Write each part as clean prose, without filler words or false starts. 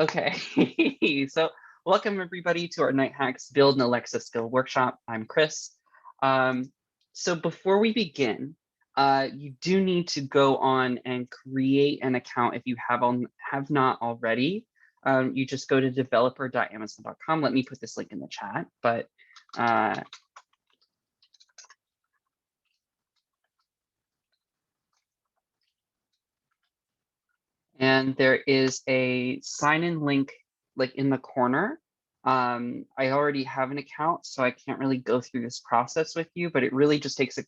Okay, so welcome everybody to our Night Hacks Build an Alexa Skill Workshop. I'm Chris. So before we begin, you do need to go on and create an account if you have not already. You just go to developer.amazon.com. Let me put this link in the chat, but and there is a sign-in link like in the corner. I already have an account, so I can't really go through this process with you, but it really just takes a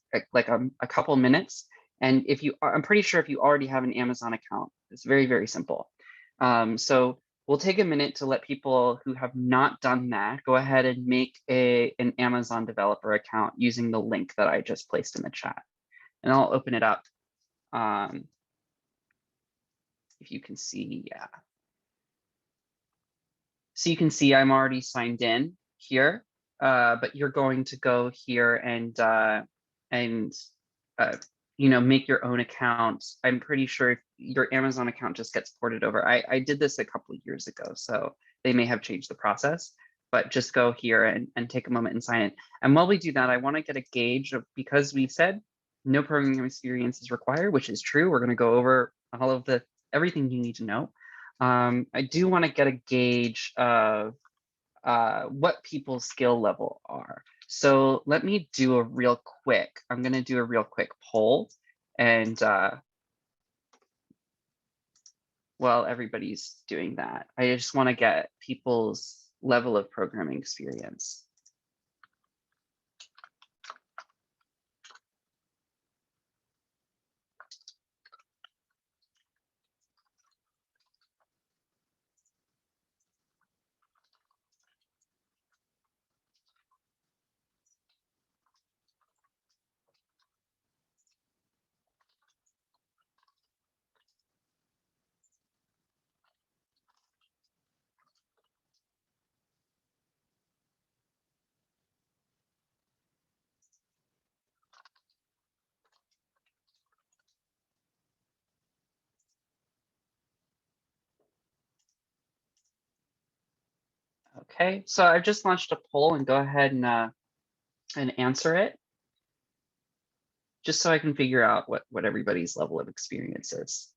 couple minutes. And if you are, I'm pretty sure if you already have an Amazon account, it's very, very simple. So we'll take a minute to let people who have not done that go ahead and make an Amazon developer account using the link that I just placed in the chat. And I'll open it up. If you can see, yeah. So you can see I'm already signed in here, but you're going to go here and make your own account. I'm pretty sure if your Amazon account just gets ported over. I did this a couple of years ago, so they may have changed the process, but just go here and take a moment and sign in. And while we do that, I want to get a gauge of, because we said no programming experience is required, which is true. We're going to go over all of everything you need to know. I do want to get a gauge of what people's skill level are. So let me do a real quick, I'm going to do a real quick poll. And while everybody's doing that, I just want to get people's level of programming experience. Okay, so I've just launched a poll, and go ahead and answer it, just so I can figure out what everybody's level of experience is.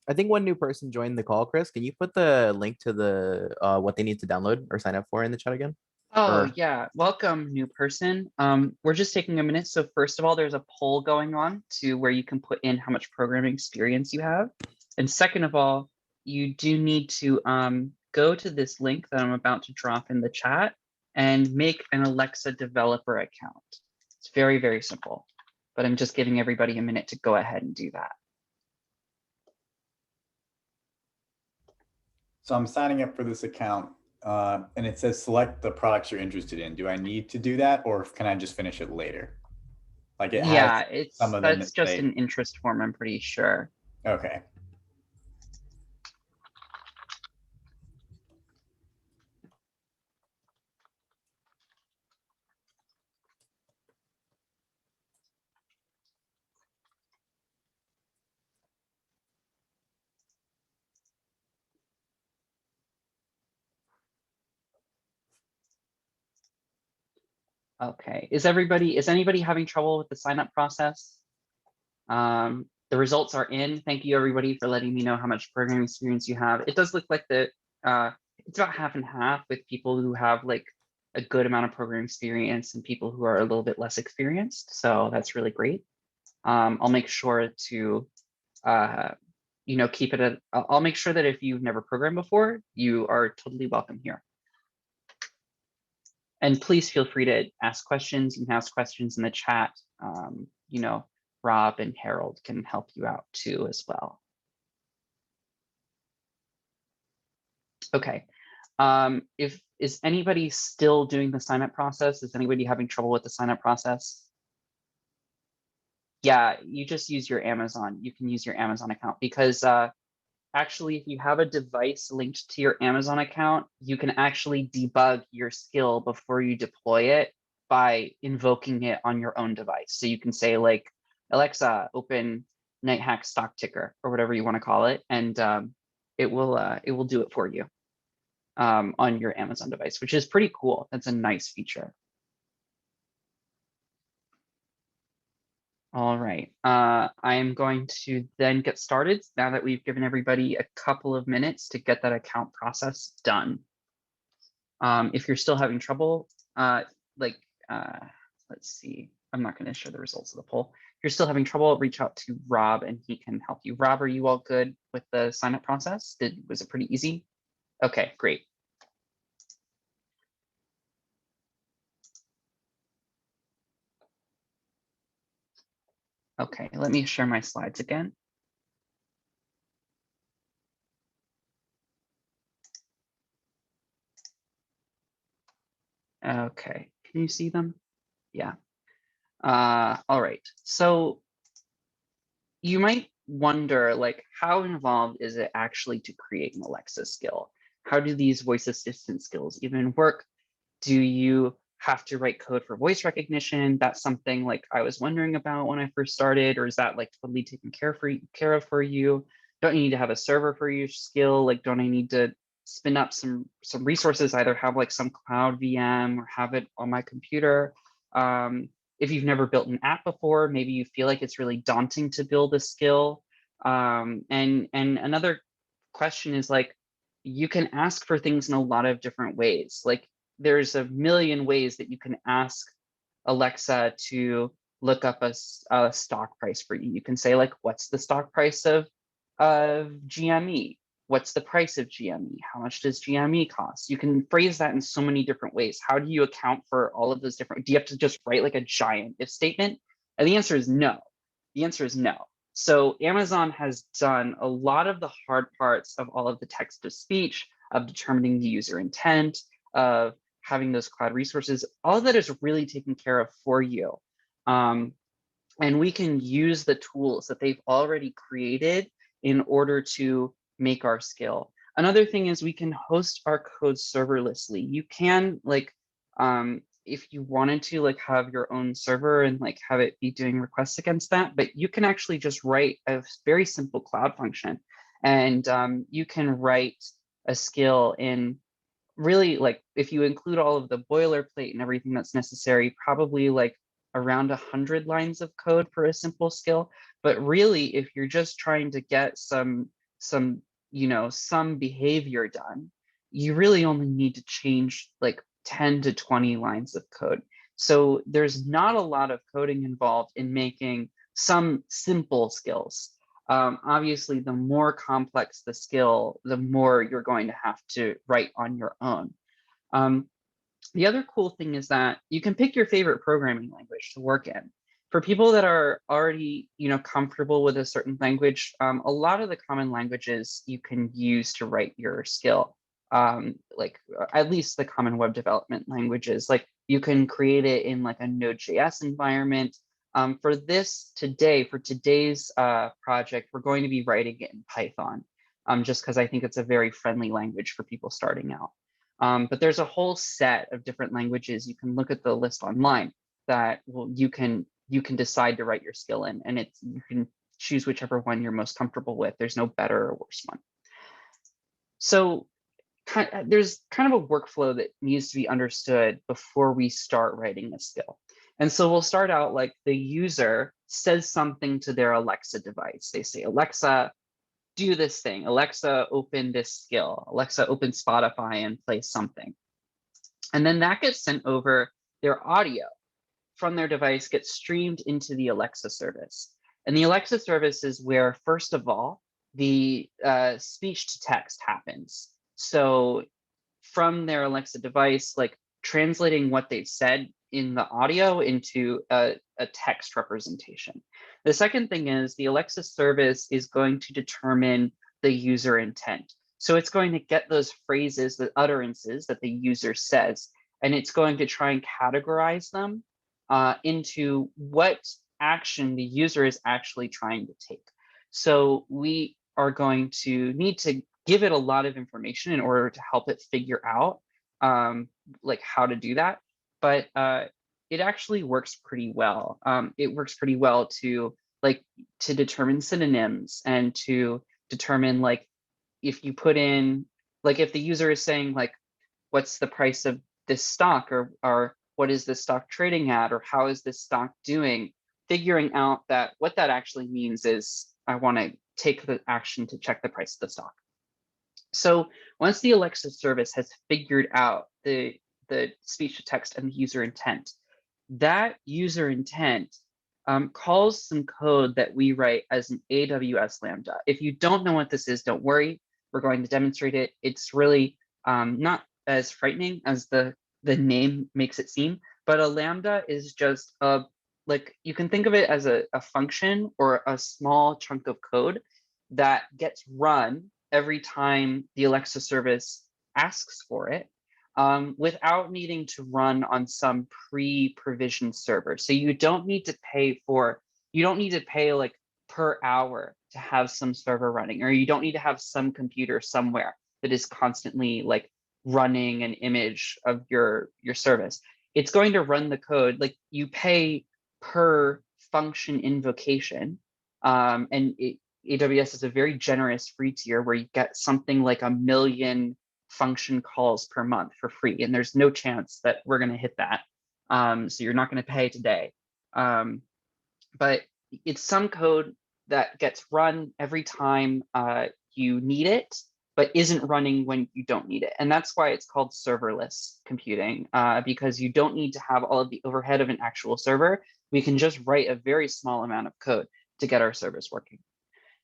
I think one new person joined the call, Chris. Can you put the link to the what they need to download or sign up for in the chat again? Oh, yeah. Welcome, new person. We're just taking a minute. So first of all, there's a poll going on to where you can put in how much programming experience you have. And second of all, you do need to go to this link that I'm about to drop in the chat and make an Alexa developer account. It's very, very simple, but I'm just giving everybody a minute to go ahead and do that. So I'm signing up for this account and it says select the products you're interested in. Do I need to do that, or can I just finish it later? Like it Yeah, has some of them that's just an interest form, I'm pretty sure. Okay. Okay, is anybody having trouble with the sign up process? The results are in. Thank you everybody for letting me know how much programming experience you have. It does look like it's about half and half, with people who have like a good amount of programming experience and people who are a little bit less experienced. So that's really great. I'll make sure to keep it at, I'll make sure that if you've never programmed before, you are totally welcome here. And please feel free to ask questions. You can ask questions in the chat. Rob and Harold can help you out too as well. Okay. Is anybody still doing the sign up process? Is anybody having trouble with the sign up process? Yeah, you just use your Amazon. You can use your Amazon account, because actually, if you have a device linked to your Amazon account, you can actually debug your skill before you deploy it by invoking it on your own device. So you can say like, Alexa, open NightHack stock ticker or whatever you want to call it, and it will do it for you on your Amazon device, which is pretty cool. That's a nice feature. All right, I am going to then get started now that we've given everybody a couple of minutes to get that account process done. If you're still having trouble, let's see, I'm not going to show the results of the poll. If you're still having trouble, reach out to Rob and he can help you. Rob, are you all good with the sign up process? Was it pretty easy? Okay, great. Okay, let me share my slides again. Okay, can you see them? Yeah. All right, so you might wonder, like, how involved is it actually to create an Alexa skill? How do these voice assistant skills even work? Do you have to write code for voice recognition? That's something like I was wondering about when I first started, or is that like totally taken care of for you? Don't you need to have a server for your skill? Like, don't I need to spin up some resources, either have like some cloud VM or have it on my computer? If you've never built an app before, maybe you feel like it's really daunting to build a skill. And another question is like, you can ask for things in a lot of different ways. Like, there's a million ways that you can ask Alexa to look up a stock price for you. You can say like, what's the stock price of GME? What's the price of GME? How much does GME cost? You can phrase that in so many different ways. How do you account for all of those different, do you have to just write like a giant if statement? And the answer is no. The answer is no. So Amazon has done a lot of the hard parts of all of the text to speech, of determining the user intent, of having those cloud resources. All of that is really taken care of for you. And we can use the tools that they've already created in order to make our skill. Another thing is we can host our code serverlessly. You can, like, if you wanted to, like, have your own server and like have it be doing requests against that, but you can actually just write a very simple cloud function, and you can write a skill in really, like, if you include all of the boilerplate and everything that's necessary, probably like around 100 lines of code for a simple skill. But really, if you're just trying to get some behavior done, you really only need to change like 10 to 20 lines of code. So there's not a lot of coding involved in making some simple skills. Obviously, the more complex the skill, the more you're going to have to write on your own. The other cool thing is that you can pick your favorite programming language to work in. For people that are already, comfortable with a certain language, a lot of the common languages you can use to write your skill, like at least the common web development languages, like you can create it in like a Node.js environment. For today's project, we're going to be writing it in Python, just because I think it's a very friendly language for people starting out. But there's a whole set of different languages. You can look at the list online that you can decide to write your skill in, and you can choose whichever one you're most comfortable with. There's no better or worse one. So there's kind of a workflow that needs to be understood before we start writing a skill. And so we'll start out like the user says something to their Alexa device. They say, Alexa, do this thing. Alexa, open this skill. Alexa, open Spotify and play something. And then that gets sent over. Their audio from their device gets streamed into the Alexa service. And the Alexa service is where, first of all, the speech to text happens. So from their Alexa device, like translating what they've said in the audio into a text representation. The second thing is the Alexa service is going to determine the user intent. So it's going to get those phrases, the utterances that the user says, and it's going to try and categorize them into what action the user is actually trying to take. So we are going to need to give it a lot of information in order to help it figure out like how to do that. But it actually works pretty well. It works pretty well to determine synonyms and to determine like if you put in, like if the user is saying like, what's the price of this stock, or what is this stock trading at, or how is this stock doing, figuring out that what that actually means is I want to take the action to check the price of the stock. So once the Alexa service has figured out the speech to text and the user intent, that user intent calls some code that we write as an Aws Lambda. If you don't know what this is, don't worry. We're going to demonstrate it. It's really not as frightening as the name makes it seem, but a Lambda is just like, you can think of it as a function or a small chunk of code that gets run every time the Alexa service asks for it, without needing to run on some pre-provisioned server. So you don't need to pay like per hour to have some server running, or you don't need to have some computer somewhere that is constantly like running an image of your service. It's going to run the code, like you pay per function invocation. And AWS is a very generous free tier where you get something like 1 million function calls per month for free, and there's no chance that we're going to hit that. So you're not going to pay today. But it's some code that gets run every time you need it, but isn't running when you don't need it. And that's why it's called serverless computing, because you don't need to have all of the overhead of an actual server. We can just write a very small amount of code to get our service working.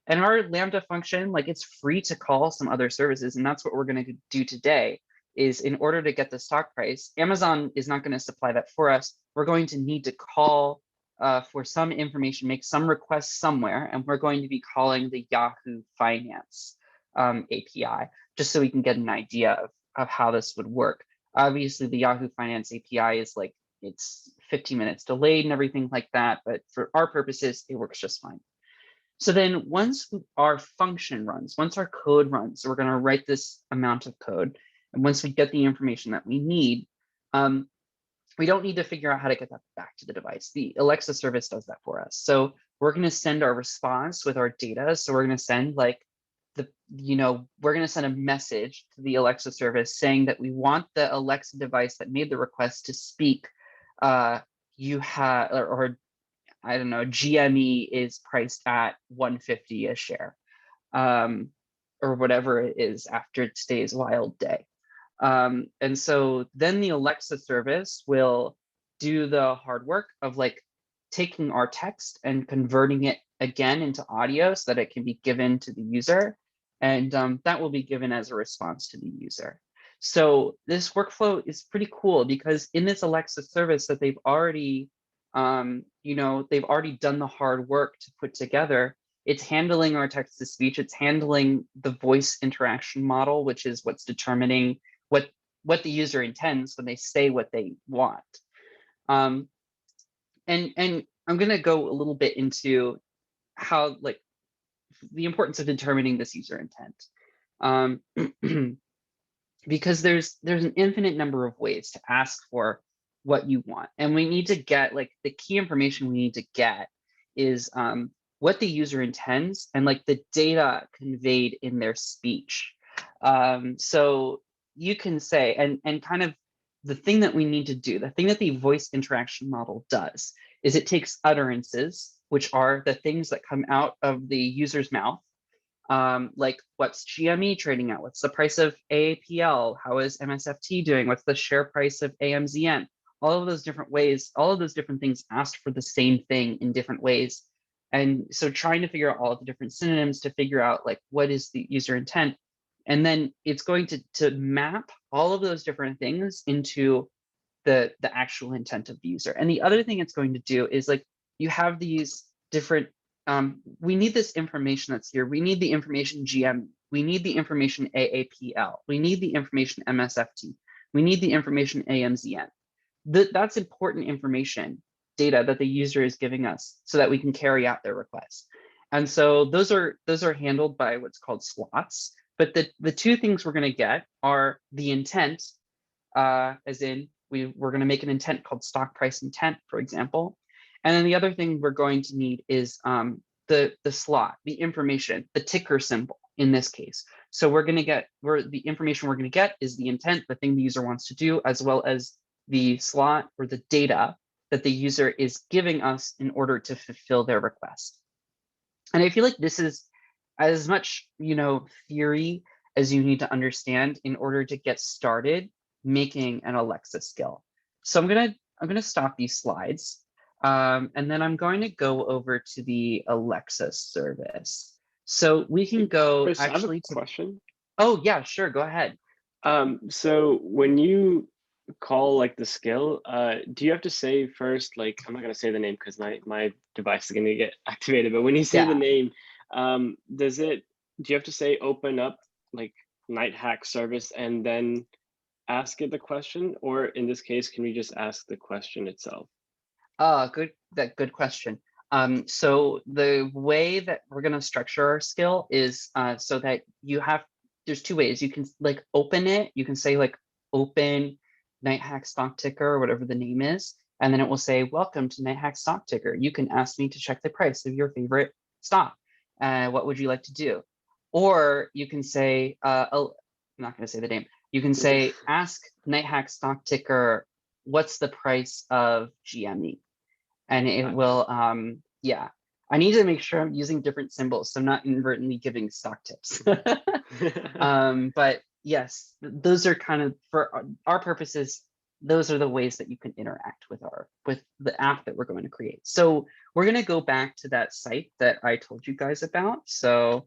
And our Lambda function, like it's free to call some other services. And that's what we're going to do today, is in order to get the stock price, Amazon is not going to supply that for us. We're going to need to call for some information, make some requests somewhere. And we're going to be calling the Yahoo Finance API, just so we can get an idea of how this would work. Obviously, the Yahoo Finance API is like, it's 15 minutes delayed and everything like that. But for our purposes, it works just fine. So then once our function runs, once our code runs, we're going to write this amount of code. And once we get the information that we need, we don't need to figure out how to get that back to the device. The Alexa service does that for us. So we're going to send our response with our data. So we're going to send like we're going to send a message to the Alexa service saying that we want the Alexa device that made the request to speak. You have, or I don't know, GME is priced at 150 a share, or whatever it is after today's wild day. And so then the Alexa service will do the hard work of like taking our text and converting it again into audio so that it can be given to the user. And that will be given as a response to the user. So this workflow is pretty cool because in this Alexa service that they've already they've already done the hard work to put together. It's handling our text to speech. It's handling the voice interaction model, which is what's determining what the user intends when they say what they want. And I'm going to go a little bit into how, like, the importance of determining this user intent. Because there's an infinite number of ways to ask for what you want. And we need to get, like, the key information we need to get is what the user intends and like the data conveyed in their speech. So you can say, and kind of the thing that we need to do, the thing that the voice interaction model does is it takes utterances, which are the things that come out of the user's mouth. Like what's GME trading at? What's the price of AAPL? How is MSFT doing? What's the share price of AMZN? All of those different ways, all of those different things asked for the same thing in different ways. And so trying to figure out all of the different synonyms to figure out like what is the user intent. And then it's going to map all of those different things into the actual intent of the user. And the other thing it's going to do is like you have these different, we need this information that's here. We need the information GM. We need the information AAPL. We need the information MSFT. We need the information AMZN. That's important information, data that the user is giving us so that we can carry out their request. And so those are handled by what's called slots. But the two things we're going to get are the intent, as in we're going to make an intent called stock price intent, for example. And then the other thing we're going to need is the slot, the information, the ticker symbol in this case. So we're going to get the information we're going to get is the intent, the thing the user wants to do, as well as the slot or the data that the user is giving us in order to fulfill their request. And I feel like this is as much, theory as you need to understand in order to get started making an Alexa skill. So I'm gonna stop these slides, and then I'm going to go over to the Alexa service. So we can go Chris, actually I have a to. question. Oh yeah, sure, go ahead. So when you call like the skill, do you have to say first, like, I'm not gonna say the name because my device is gonna get activated, but when you say the name, do you have to say open up like Night service and then ask it the question, or in this case, can we just ask the question itself? Good question. So the way that we're going to structure our skill is so that there's two ways. You can like open it. You can say like open NightHack stock ticker or whatever the name is, and then it will say welcome to NightHack stock ticker. You can ask me to check the price of your favorite stock. What would you like to do? Or you can say, I'm not going to say the name. You can say ask NightHack stock ticker, what's the price of GME? And it will, yeah. I need to make sure I'm using different symbols, so I'm not inadvertently giving stock tips. But yes, those are kind of, for our purposes, those are the ways that you can interact with the app that we're going to create. So we're going to go back to that site that I told you guys about. So,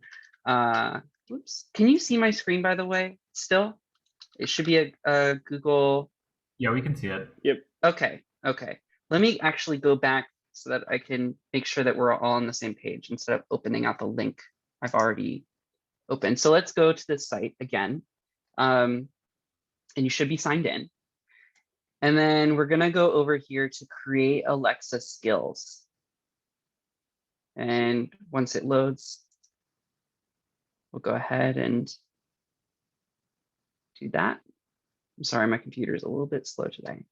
oops, can you see my screen, by the way, still? It should be a Google. Yeah, we can see it. Yep. Okay. Let me actually go back so that I can make sure that we're all on the same page instead of opening out the link I've already opened. So let's go to this site again. And you should be signed in. And then we're going to go over here to create Alexa skills. And once it loads, we'll go ahead and do that. I'm sorry, my computer is a little bit slow today.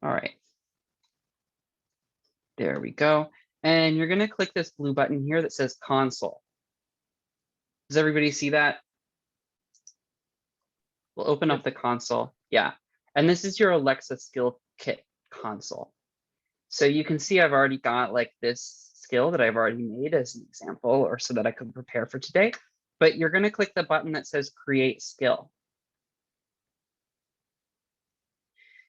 All right. There we go. And you're going to click this blue button here that says console. Does everybody see that? We'll open up the console. Yeah. And this is your Alexa skill kit console. So you can see I've already got like this skill that I've already made as an example, or so that I could prepare for today. But you're going to click the button that says create skill.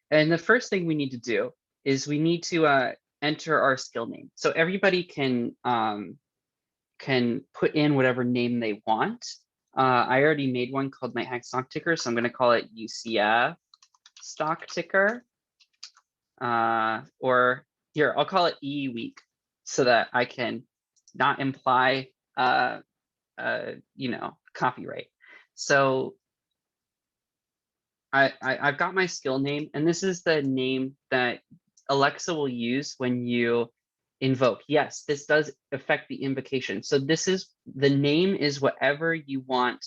And the first thing we need to do is we need to enter our skill name. So everybody can put in whatever name they want. I already made one called NightHack stock ticker, so I'm going to call it UCF stock ticker. Or here, I'll call it E week so that I can not imply, copyright. So I've got my skill name, and this is the name that Alexa will use when you invoke. Yes, this does affect the invocation. So this is, the name is whatever you want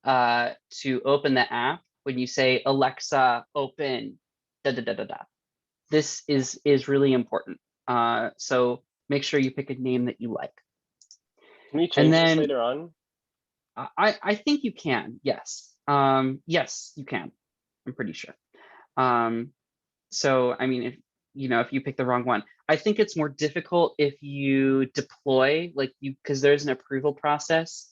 to open the app when you say, Alexa, open, da-da-da-da-da. This is really important. So make sure you pick a name that you like. Can we change this later on? I think you can, yes. Yes, you can. I'm pretty sure. So, I mean, if you pick the wrong one, I think it's more difficult if you deploy, because there's an approval process.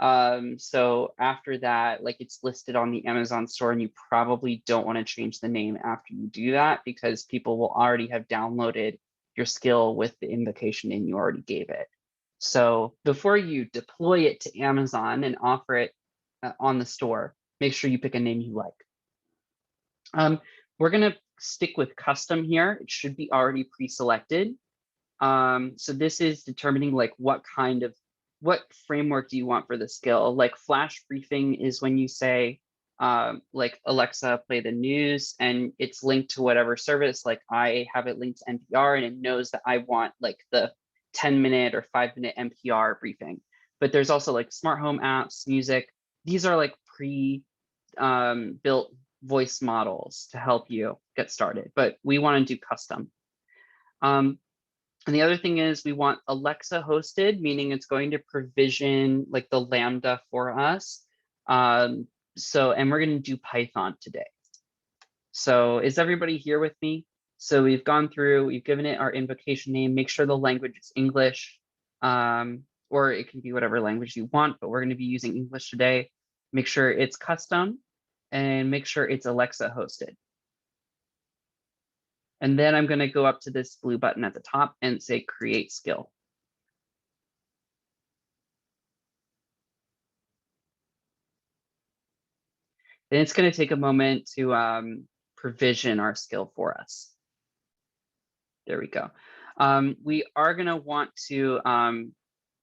So after that, it's listed on the Amazon store, and you probably don't want to change the name after you do that, because people will already have downloaded your skill with the invocation name you already gave it. So before you deploy it to Amazon and offer it on the store, make sure you pick a name you like. We're going to stick with custom here. It should be already pre-selected. So this is determining what framework do you want for the skill. Like flash briefing is when you say, Alexa, play the news, and it's linked to whatever service. Like I have it linked to NPR, and it knows that I want the 10-minute or 5-minute NPR briefing. But there's also like smart home apps, music. These are like built voice models to help you get started, but we want to do custom. And the other thing is we want Alexa hosted, meaning it's going to provision like the Lambda for us. And we're going to do Python today. So is everybody here with me? So we've gone through, we've given it our invocation name, make sure the language is English, or it can be whatever language you want, but we're going to be using English today. Make sure it's custom and make sure it's Alexa hosted. And then I'm going to go up to this blue button at the top and say create skill. Then it's going to take a moment to provision our skill for us. There we go. We are going to want to,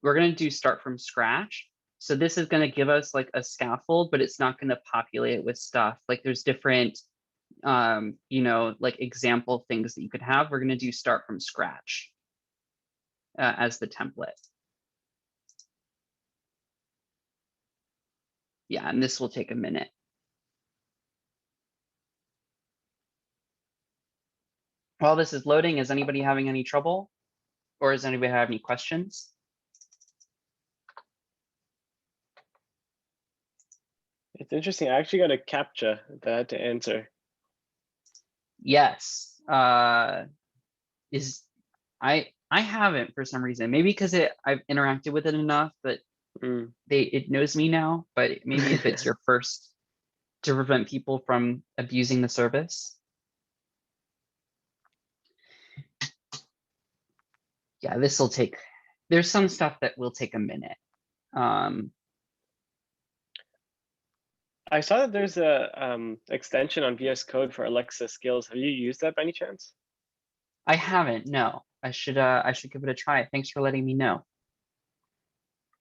we're going to do start from scratch. So this is going to give us like a scaffold, but it's not going to populate it with stuff. Like there's different, like example things that you could have. We're going to do start from scratch as the template. Yeah, and this will take a minute. While this is loading, is anybody having any trouble? Or does anybody have any questions? It's interesting. I actually got a CAPTCHA that I had to answer. Yes. I haven't for some reason. Maybe because I've interacted with it enough that it knows me now. But maybe if it's your first to prevent people from abusing the service. Yeah, this will take. There's some stuff that will take a minute. I saw that there's a extension on VS Code for Alexa skills. Have you used that by any chance? I haven't. No, I should give it a try. Thanks for letting me know.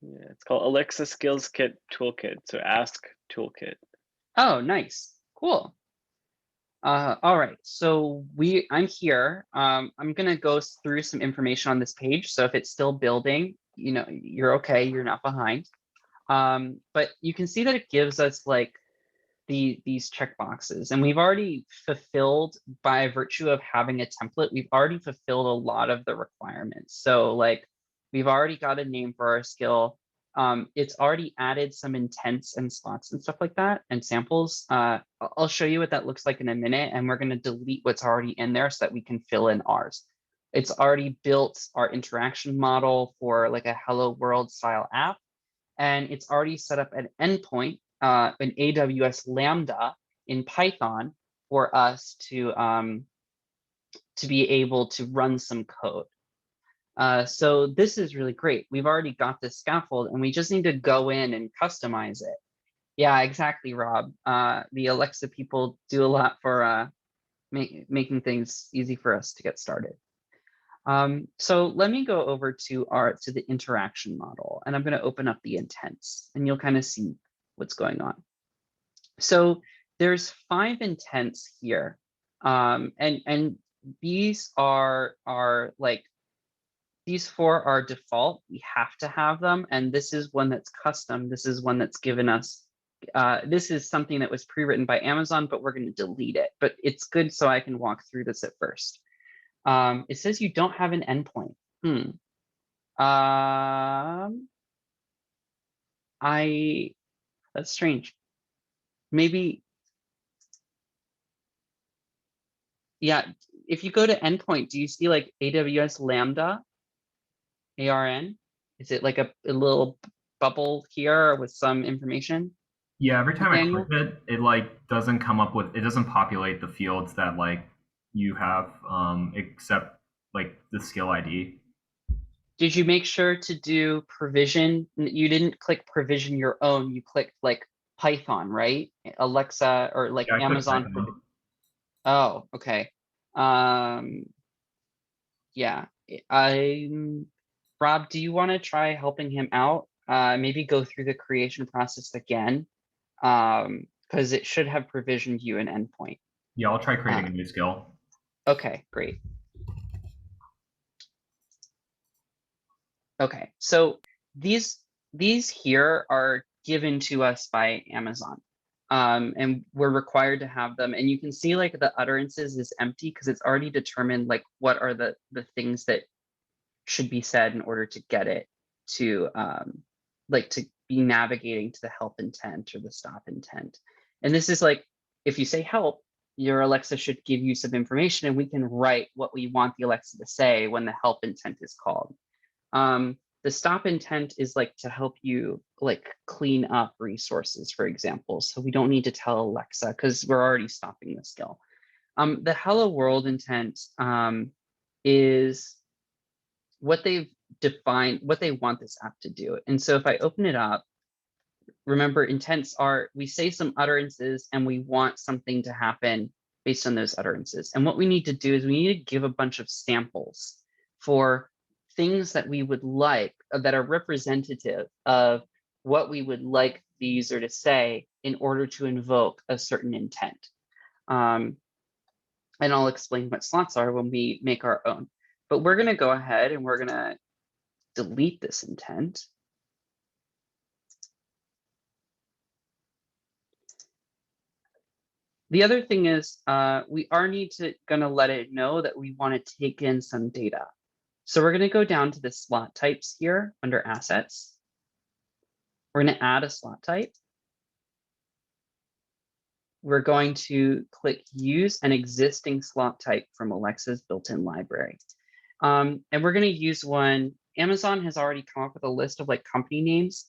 Yeah, it's called Alexa Skills Kit Toolkit. So ask Toolkit. Oh, nice, cool. All right, so I'm here. I'm gonna go through some information on this page. So if it's still building, you're okay. You're not behind. But you can see that it gives us like these checkboxes, and we've already fulfilled by virtue of having a template. We've already fulfilled a lot of the requirements. So like we've already got a name for our skill. It's already added some intents and slots and stuff like that and samples. I'll show you what that looks like in a minute, and we're going to delete what's already in there so that we can fill in ours. It's already built our interaction model for like a hello world style app, and it's already set up an endpoint, an AWS Lambda in Python for us to be able to run some code. So this is really great. We've already got this scaffold and we just need to go in and customize it. Yeah, exactly, Rob. The Alexa people do a lot for making things easy for us to get started. So let me go over to the interaction model, and I'm going to open up the intents and you'll kind of see what's going on. So there's 5 intents here. And these are like, these 4 are default. We have to have them. And this is one that's custom. This is one that's given us, this is something that was pre-written by Amazon, but we're going to delete it. But it's good so I can walk through this at first. It says you don't have an endpoint. That's strange. Maybe, yeah, if you go to endpoint, do you see like AWS Lambda? ARN? Is it like a little bubble here with some information? Yeah, every time Daniel? I click it, it like doesn't come up with, it doesn't populate the fields that like you have, except like the skill ID. Did you make sure to do provision? You didn't click provision your own, you clicked like Python, right? Alexa or like Yeah, Amazon. Oh, okay. Yeah, Rob, do you want to try helping him out? Maybe go through the creation process again, because it should have provisioned you an endpoint. Yeah, I'll try creating a new skill. Okay, great. Okay, so these here are given to us by Amazon. And we're required to have them. And you can see like the utterances is empty because it's already determined like what are the things that should be said in order to get it to like to be navigating to the help intent or the stop intent. And this is like, if you say help, your Alexa should give you some information and we can write what we want the Alexa to say when the help intent is called. The stop intent is like to help you like clean up resources, for example. So we don't need to tell Alexa because we're already stopping the skill. The hello world intent is what they've defined, what they want this app to do. And so if I open it up, remember intents are, we say some utterances and we want something to happen based on those utterances. And what we need to do is we need to give a bunch of samples for things that we would like that are representative of what we would like the user to say in order to invoke a certain intent. And I'll explain what slots are when we make our own. But we're going to go ahead and we're going to delete this intent. The other thing is we are going to let it know that we want to take in some data. So we're going to go down to the slot types here under assets. We're going to add a slot type. We're going to click use an existing slot type from Alexa's built-in library. And we're going to use one. Amazon has already come up with a list of like company names.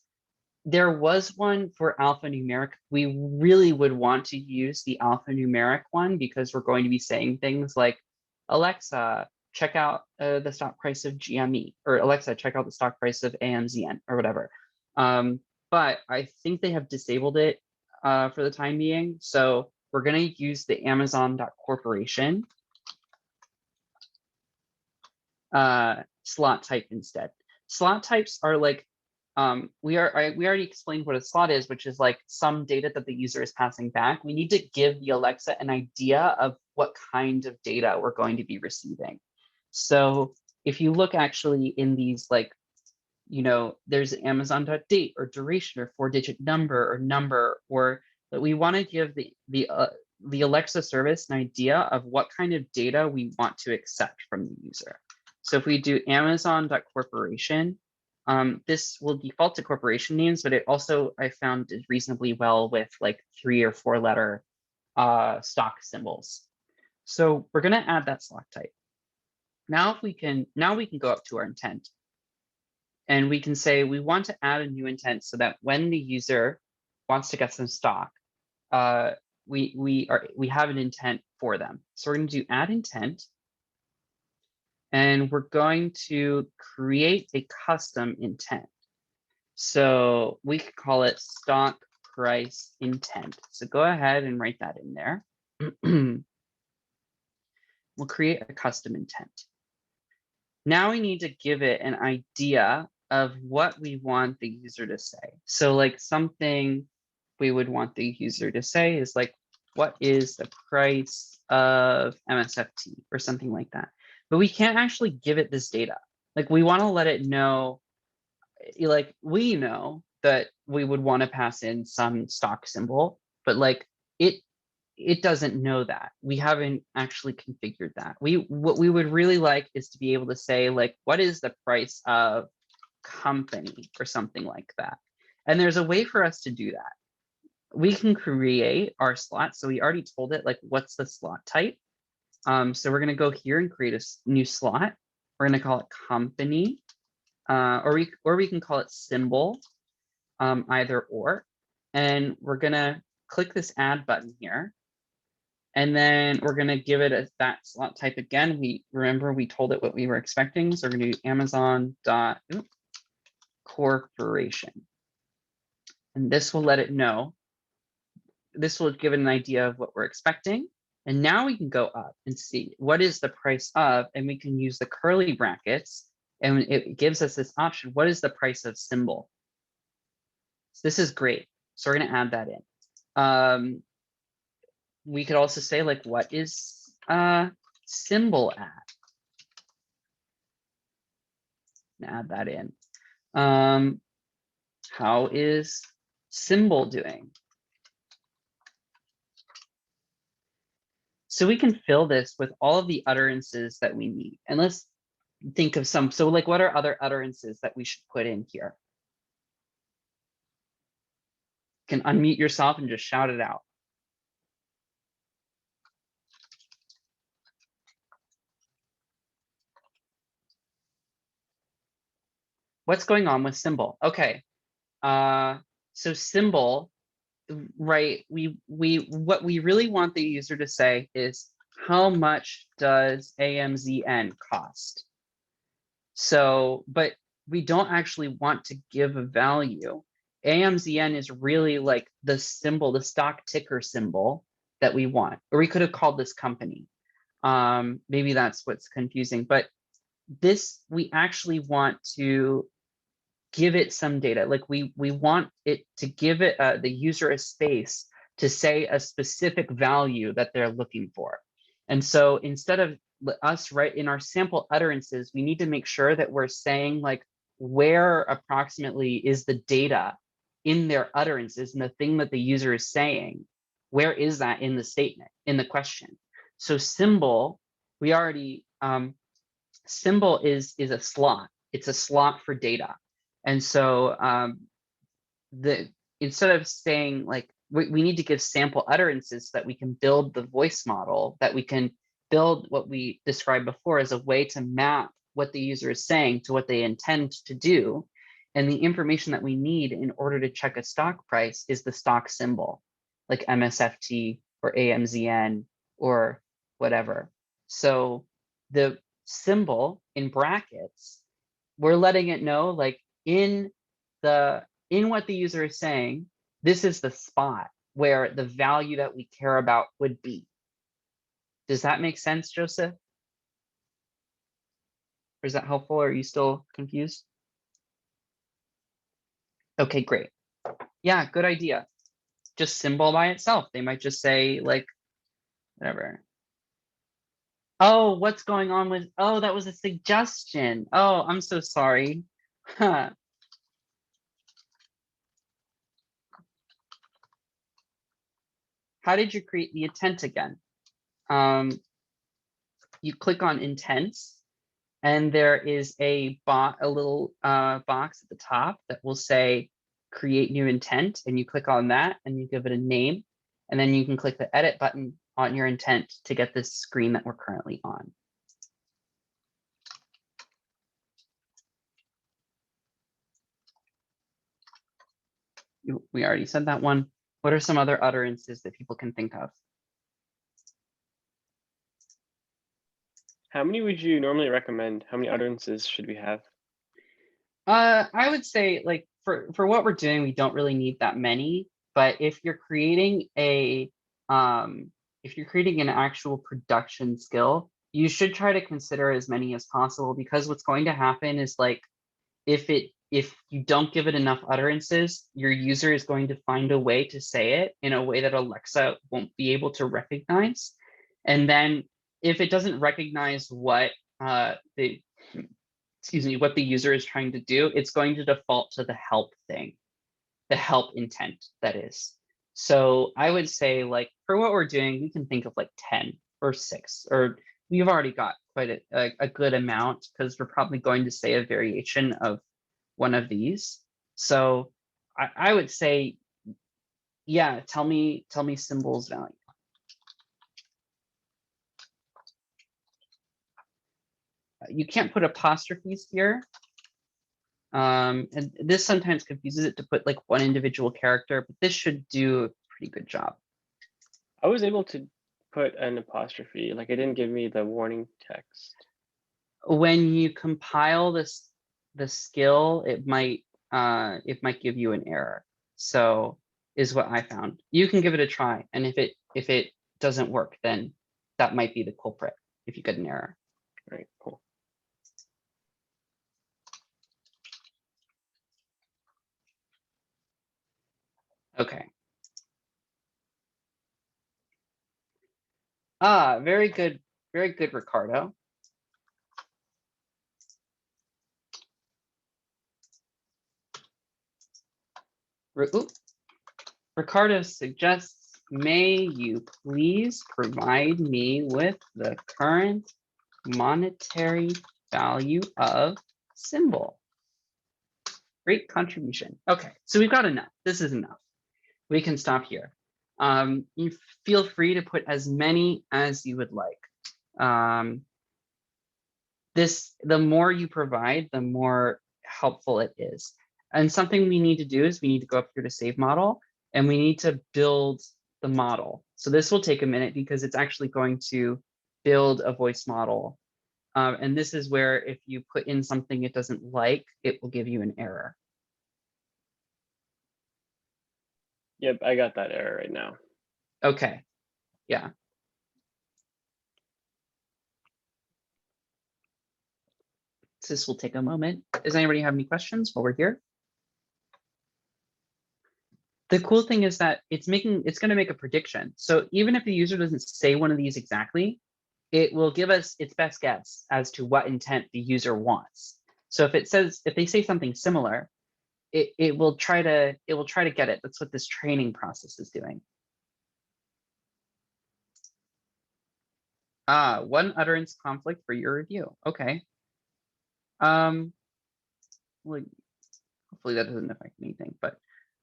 There was one for alphanumeric. We really would want to use the alphanumeric one because we're going to be saying things like, Alexa, check out the stock price of GME, or Alexa, check out the stock price of AMZN, or whatever. But I think they have disabled it for the time being. So we're going to use the Amazon.corporation slot type instead. Slot types are like, we already explained what a slot is, which is like some data that the user is passing back. We need to give the Alexa an idea of what kind of data we're going to be receiving. So if you look actually in these, like, you know, there's Amazon.date or duration or 4-digit number, or that we want to give the Alexa service an idea of what kind of data we want to accept from the user. So if we do Amazon.corporation, this will default to corporation names, but it also, I found, did reasonably well with like 3 or 4 letter stock symbols. So we're going to add that slot type. Now we can go up to our intent. And we can say we want to add a new intent so that when the user wants to get some stock, we have an intent for them. So we're going to do add intent. And we're going to create a custom intent. So we could call it stock price intent. So go ahead and write that in there. We'll create a custom intent. Now we need to give it an idea of what we want the user to say. So like something we would want the user to say is like, what is the price of MSFT or something like that. But we can't actually give it this data. Like we want to let it know, like we know that we would want to pass in some stock symbol, but like it doesn't know that. We haven't actually configured that. What we would really like is to be able to say like, what is the price of company or something like that. And there's a way for us to do that. We can create our slot. So we already told it like, what's the slot type? So we're going to go here and create a new slot. We're going to call it company, or we can call it symbol, either or. And we're going to click this add button here. And then we're going to give it that slot type again. Remember we told it what we were expecting. So we're going to do Amazon.corporation. And this will let it know. This will give it an idea of what we're expecting. And now we can go up and see what is the price of, and we can use the curly brackets, and it gives us this option. What is the price of symbol? So this is great. So we're going to add that in. We could also say like, what is symbol at? And add that in. How is symbol doing? So we can fill this with all of the utterances that we need. And let's think of some. So like, what are other utterances that we should put in here? You can unmute yourself and just shout it out. What's going on with symbol? Okay. So symbol, right? What we really want the user to say is, how much does AMZN cost? So, but we don't actually want to give a value. AMZN is really like the symbol, the stock ticker symbol that we want, or we could have called this company. Maybe that's what's confusing, but this, we actually want to give it some data. Like we want it to give it the user a space to say a specific value that they're looking for. And so instead of us right in our sample utterances, we need to make sure that we're saying like where approximately is the data in their utterances and the thing that the user is saying, where is that in the statement, in the question? So symbol, we already, symbol is a slot. It's a slot for data. And so instead of saying like, we need to give sample utterances so that we can build the voice model, that we can build what we described before as a way to map what the user is saying to what they intend to do. And the information that we need in order to check a stock price is the stock symbol, like MSFT or AMZN or whatever. So the symbol in brackets, we're letting it know like in what the user is saying, this is the spot where the value that we care about would be. Does that make sense, Joseph? Or is that helpful? Or are you still confused? Okay, great. Yeah, good idea. Just symbol by itself. They might just say like, whatever. Oh, what's going on with, oh, that was a suggestion. Oh, I'm so sorry. Huh. How did you create the intent again? You click on intents, and there is a little box at the top that will say create new intent, and you click on that and you give it a name, and then you can click the edit button on your intent to get this screen that we're currently on. We already said that one. What are some other utterances that people can think of? How many would you normally recommend? How many utterances should we have? I would say like for what we're doing, we don't really need that many. But if you're creating an actual production skill, you should try to consider as many as possible, because what's going to happen is like if you don't give it enough utterances, your user is going to find a way to say it in a way that Alexa won't be able to recognize. And then if it doesn't recognize what what the user is trying to do, it's going to default to the help thing, the help intent, that is. So I would say like for what we're doing, we can think of like 10 or 6, or we've already got quite a good amount because we're probably going to say a variation of one of these. So I would say, yeah, tell me symbols value. You can't put apostrophes here. And this sometimes confuses it to put like one individual character, but this should do a pretty good job. I was able to put an apostrophe, like it didn't give me the warning text. When you compile the skill, it might give you an error. So is what I found. You can give it a try, and if it doesn't work, then that might be the culprit if you get an error. All right, cool. Okay. Very good, Ricardo. Ricardo suggests, may you please provide me with the current monetary value of symbol. Great contribution. Okay, so we've got enough. This is enough. We can stop here. You feel free to put as many as you would like. The more you provide, the more helpful it is. And something we need to do is we need to go up here to save model, and we need to build the model. So this will take a minute because it's actually going to build a voice model. And this is where if you put in something it doesn't like, it will give you an error. Yep, I got that error right now. Okay, yeah. This will take a moment. Does anybody have any questions while we're here? The cool thing is that it's going to make a prediction. So even if the user doesn't say one of these exactly, it will give us its best guess as to what intent the user wants. So if they say something similar, it will try to get it. That's what this training process is doing. One utterance conflict for your review. Okay. Well, hopefully that doesn't affect anything, but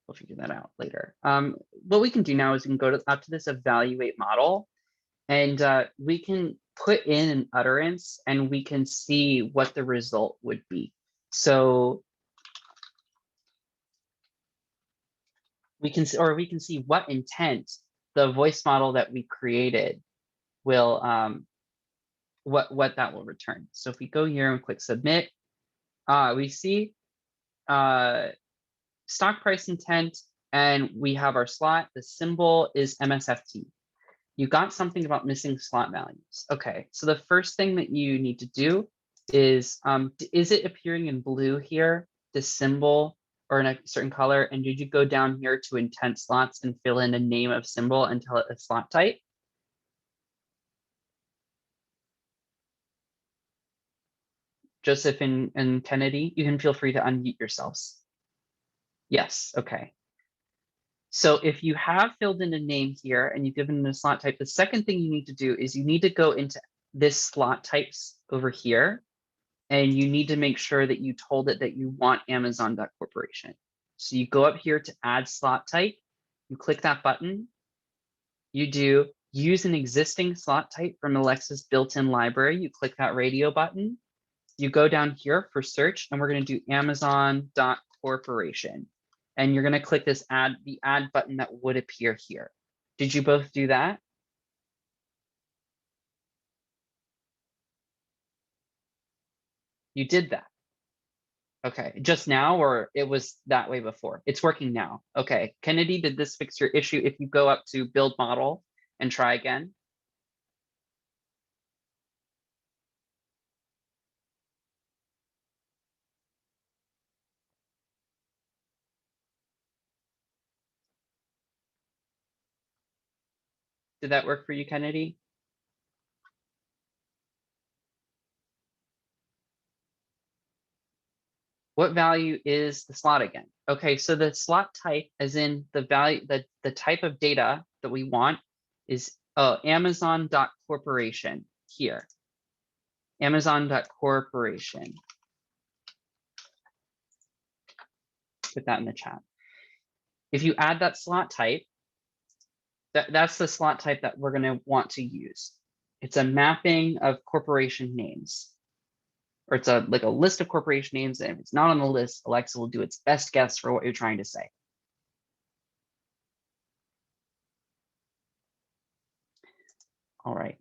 we'll figure that out later. What we can do now is we can go up to this evaluate model, and we can put in an utterance and we can see what the result would be. So we can see what intent the voice model that we created will what that will return. So if we go here and click submit, we see stock price intent, and we have our slot. The symbol is MSFT. You got something about missing slot values. Okay, so the first thing that you need to do is it appearing in blue here, the symbol, or in a certain color? And did you go down here to intent slots and fill in a name of symbol and tell it a slot type? Joseph and Kennedy, you can feel free to unmute yourselves. Yes, okay. So if you have filled in a name here and you've given it a slot type, the second thing you need to do is you need to go into this slot types over here, and you need to make sure that you told it that you want Amazon.corporation. So you go up here to add slot type, you click that button, you do use an existing slot type from Alexa's built-in library, you click that radio button, you go down here for search, and we're going to do Amazon.corporation. And you're going to click this the add button that would appear here. Did you both do that? You did that. Okay, just now, or it was that way before? It's working now. Okay, Kennedy, did this fix your issue if you go up to build model and try again? Did that work for you, Kennedy? What value is the slot again? Okay, so the slot type, as in the value, the type of data that we want is Amazon.corporation here. Amazon.corporation. Put that in the chat. If you add that slot type, that's the slot type that we're going to want to use. It's a mapping of corporation names, or it's like a list of corporation names. And if it's not on the list, Alexa will do its best guess for what you're trying to say. All right,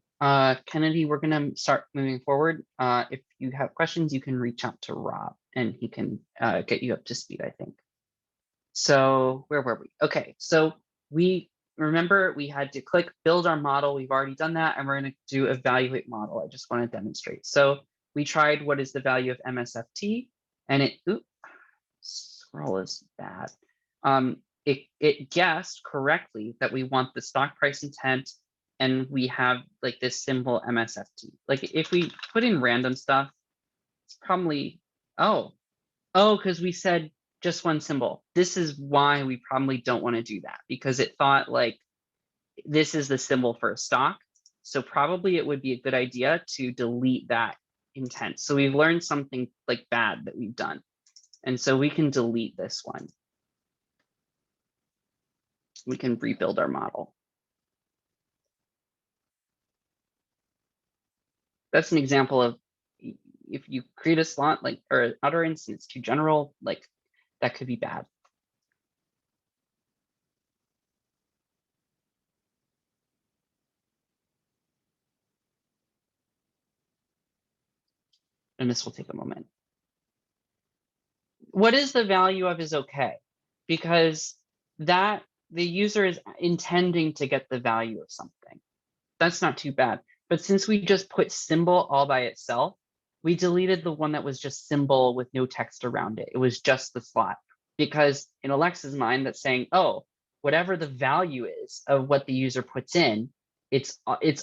Kennedy, we're going to start moving forward. If you have questions, you can reach out to Rob and he can get you up to speed, I think. So where were we? Okay, so remember we had to click build our model. We've already done that, and we're going to do evaluate model. I just want to demonstrate. So we tried what is the value of MSFT, and scroll is bad. It guessed correctly that we want the stock price intent, and we have like this symbol MSFT. Like if we put in random stuff, it's probably, because we said just one symbol. This is why we probably don't want to do that, because it thought like this is the symbol for a stock. So probably it would be a good idea to delete that intent. So we've learned something like bad that we've done. And so we can delete this one. We can rebuild our model. That's an example of if you create a slot like or an utterance and it's too general, like that could be bad. And this will take a moment. What is the value of is okay, because that the user is intending to get the value of something. That's not too bad. But since we just put symbol all by itself, we deleted the one that was just symbol with no text around it. It was just the slot, because in Alexa's mind, that's saying, oh, whatever the value is of what the user puts in, it's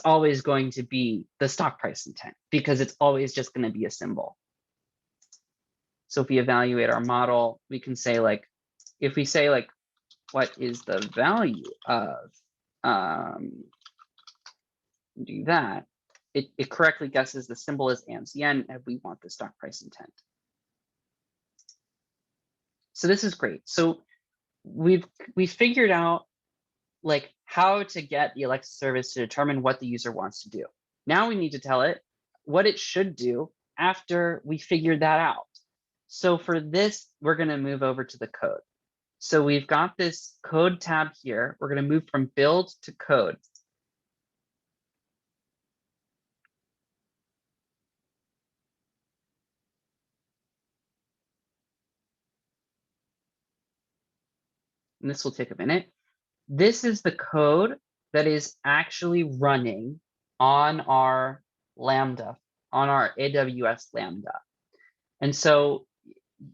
always going to be the stock price intent, because it's always just going to be a symbol. So if we evaluate our model, we can say like, if we say like, what is the value of, do that, it correctly guesses the symbol is ANSN and we want the stock price intent. So this is great. So we figured out like how to get the Alexa service to determine what the user wants to do. Now we need to tell it what it should do after we figured that out. So for this, we're going to move over to the code. So we've got this code tab here. We're going to move from build to code. And this will take a minute. This is the code that is actually running on our Lambda, on our AWS Lambda. And so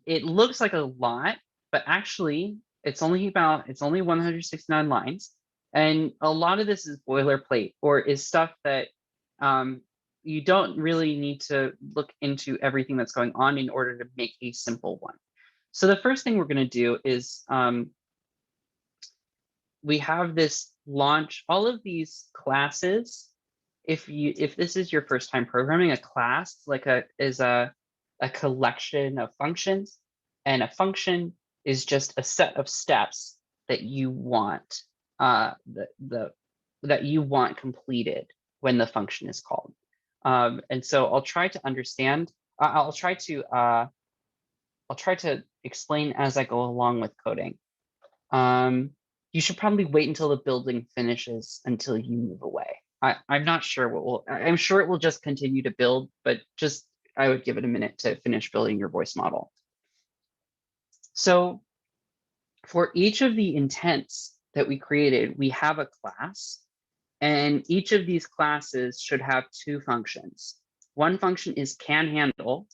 it looks like a lot, but actually it's only 169 lines. And a lot of this is boilerplate or is stuff that you don't really need to look into everything that's going on in order to make a simple one. So the first thing we're going to do is we have this launch all of these classes. If this is your first time programming, a class is a collection of functions, and a function is just a set of steps that you want that you want completed when the function is called. And so I'll try to understand. I'll try to explain as I go along with coding. You should probably wait until the building finishes until you move away. I'm not sure what will. I'm sure it will just continue to build, but just I would give it a minute to finish building your voice model. So for each of the intents that we created, we have a class, and each of these classes should have two functions. One function is can handle,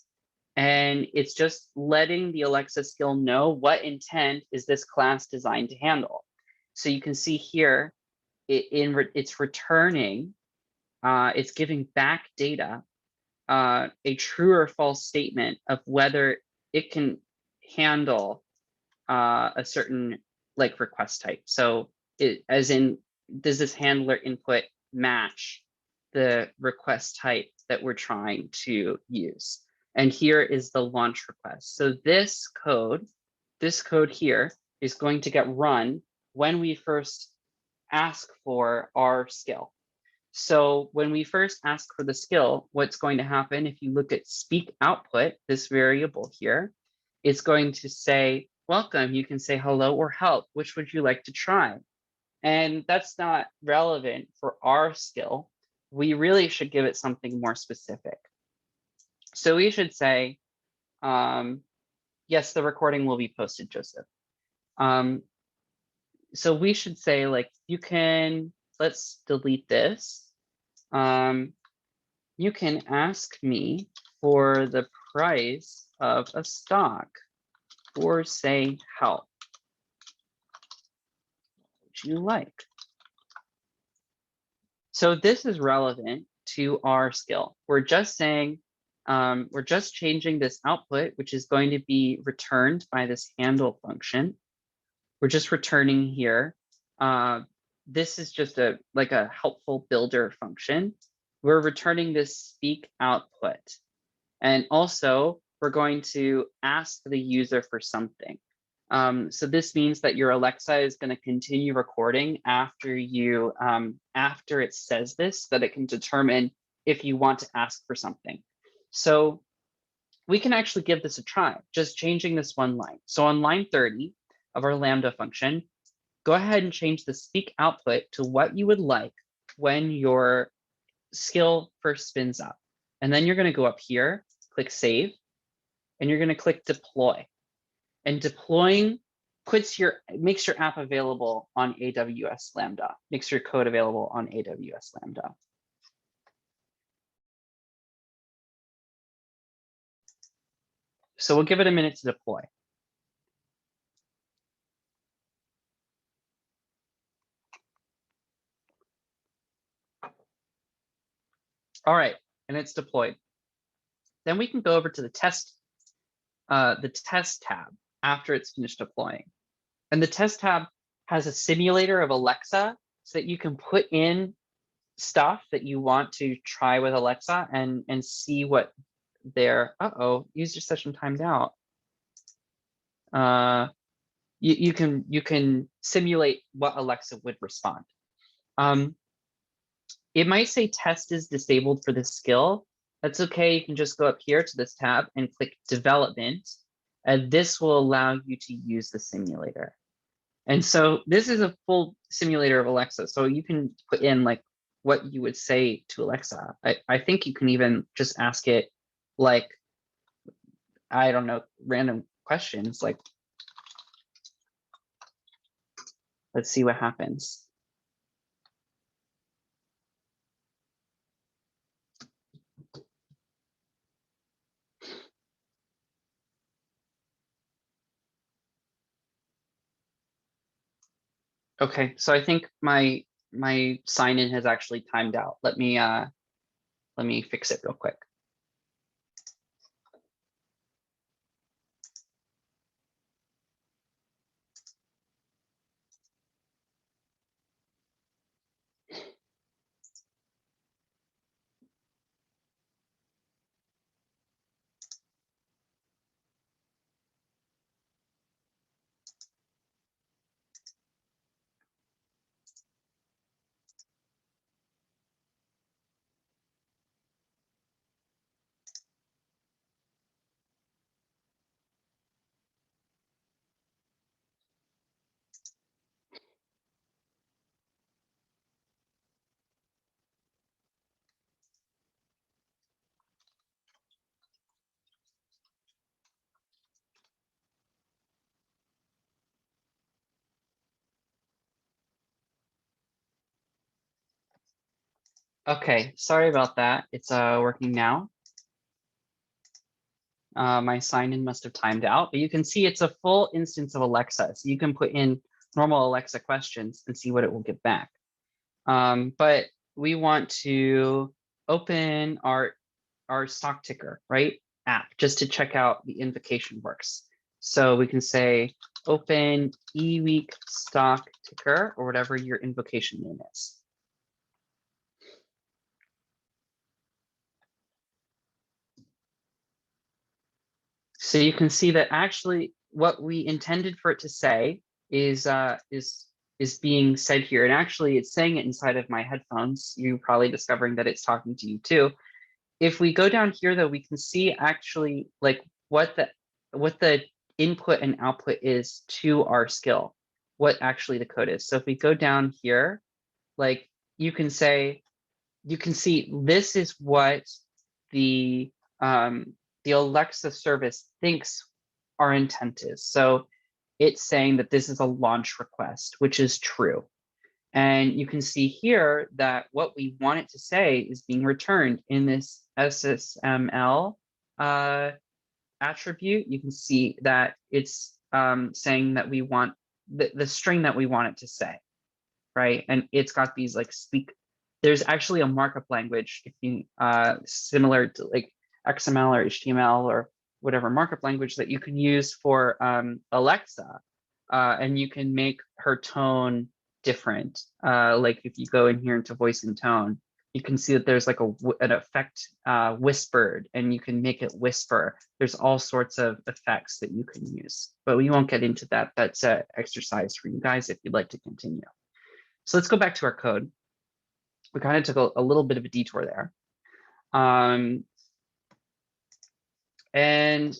and it's just letting the Alexa skill know what intent is this class designed to handle. So you can see here, it's returning, it's giving back data, a true or false statement of whether it can handle a certain like request type. So as in, does this handler input match the request type that we're trying to use? And here is the launch request. So this code here is going to get run when we first ask for our skill. So when we first ask for the skill, what's going to happen if you look at speak output, this variable here, it's going to say, welcome, you can say hello or help, which would you like to try? And that's not relevant for our skill. We really should give it something more specific. So we should say, yes, the recording will be posted, Joseph. So we should say like, you can, let's delete this. You can ask me for the price of a stock or say help. What would you like? So this is relevant to our skill. We're just saying, we're just changing this output, which is going to be returned by this handle function. We're just returning here. This is just a helpful builder function. We're returning this speak output. And also we're going to ask the user for something. So this means that your Alexa is going to continue recording after you after it says this, so that it can determine if you want to ask for something. So we can actually give this a try, just changing this one line. So on line 30 of our Lambda function, go ahead and change the speak output to what you would like when your skill first spins up. And then you're going to go up here, click save, and you're going to click deploy. And deploying makes your app available on AWS Lambda, makes your code available on AWS Lambda. So we'll give it a minute to deploy. All right, and it's deployed. Then we can go over to the test tab after it's finished deploying. And the test tab has a simulator of Alexa so that you can put in stuff that you want to try with Alexa and see what their, user session timed out. You can simulate what Alexa would respond. It might say test is disabled for this skill. That's okay. You can just go up here to this tab and click development, and this will allow you to use the simulator. And so this is a full simulator of Alexa. So you can put in like what you would say to Alexa. I think you can even just ask it like, I don't know, random questions like, let's see what happens. Okay, so I think my sign-in has actually timed out. Let me fix it real quick. Okay, sorry about that. It's working now. My sign-in must have timed out, but you can see it's a full instance of Alexa. So you can put in normal Alexa questions and see what it will get back. But we want to open our stock ticker, right? App, just to check out the invocation works. So we can say open eWeek stock ticker or whatever your invocation name is. So you can see that actually what we intended for it to say is being said here. And actually it's saying it inside of my headphones. You're probably discovering that it's talking to you too. If we go down here though, we can see actually like what the input and output is to our skill, what actually the code is. So if we go down here, like you can see this is what the Alexa service thinks our intent is. So it's saying that this is a launch request, which is true. And you can see here that what we want it to say is being returned in this SSML attribute. You can see that it's saying that we want the string that we want it to say, right? And it's got these like there's actually a markup language if you similar to like XML or HTML or whatever markup language that you can use for Alexa, and you can make her tone different. Like if you go in here into voice and tone, you can see that there's like an effect whispered, and you can make it whisper. There's all sorts of effects that you can use, but we won't get into that. That's an exercise for you guys if you'd like to continue. So let's go back to our code. We kind of took a little bit of a detour there. And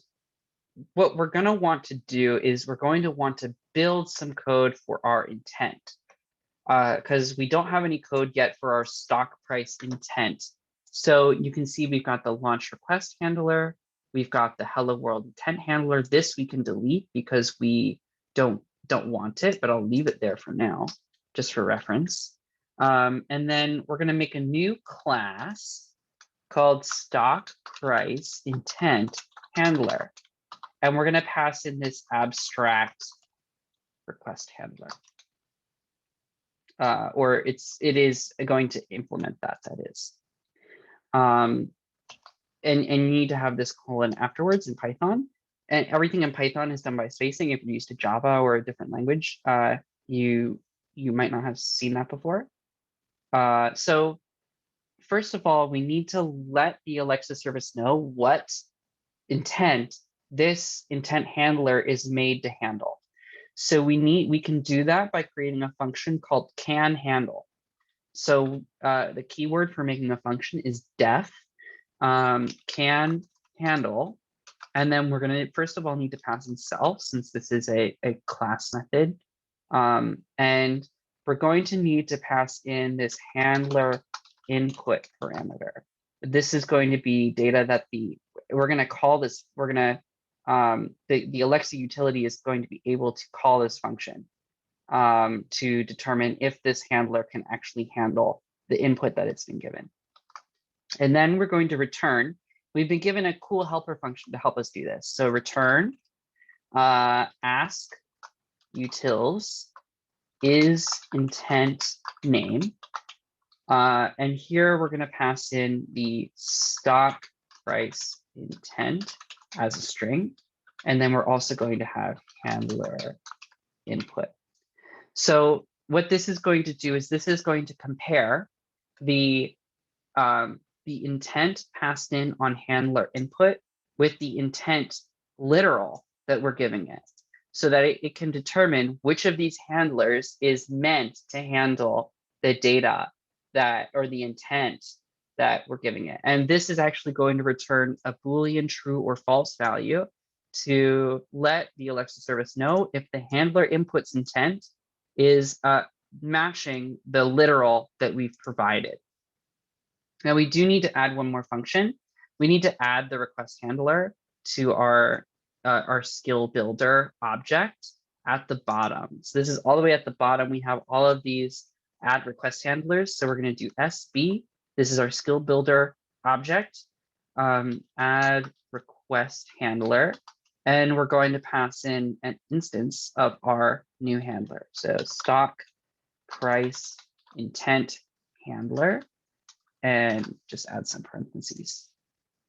what we're going to want to do is we're going to want to build some code for our intent, because we don't have any code yet for our stock price intent. So you can see we've got the launch request handler. We've got the hello world intent handler. This we can delete because we don't want it, but I'll leave it there for now, just for reference. And then we're going to make a new class called stock price intent handler. And we're going to pass in this abstract request handler. Or it is going to implement that is. And you need to have this colon afterwards in Python. And everything in Python is done by spacing. If you're used to Java or a different language, you might not have seen that before. So first of all, we need to let the Alexa service know what intent this intent handler is made to handle. So we can do that by creating a function called can handle. So the keyword for making a function is def can handle. And then we're going to, first of all, need to pass in self, since this is a class method. And we're going to need to pass in this handler input parameter. This is going to be data that we're going to call this, the Alexa utility is going to be able to call this function to determine if this handler can actually handle the input that it's been given. And then we're going to return. We've been given a cool helper function to help us do this. So return ask utils is intent name. And here we're going to pass in the stock price intent as a string. And then we're also going to have handler input. So what this is going to do is this is going to compare the intent passed in on handler input with the intent literal that we're giving it, so that it can determine which of these handlers is meant to handle the data that, or the intent that we're giving it. And this is actually going to return a Boolean true or false value to let the Alexa service know if the handler input's intent is matching the literal that we've provided. Now we do need to add one more function. We need to add the request handler to our skill builder object at the bottom. So this is all the way at the bottom. We have all of these add request handlers. So we're going to do SB. This is our skill builder object, add request handler, and we're going to pass in an instance of our new handler. So stock price intent handler, and just add some parentheses.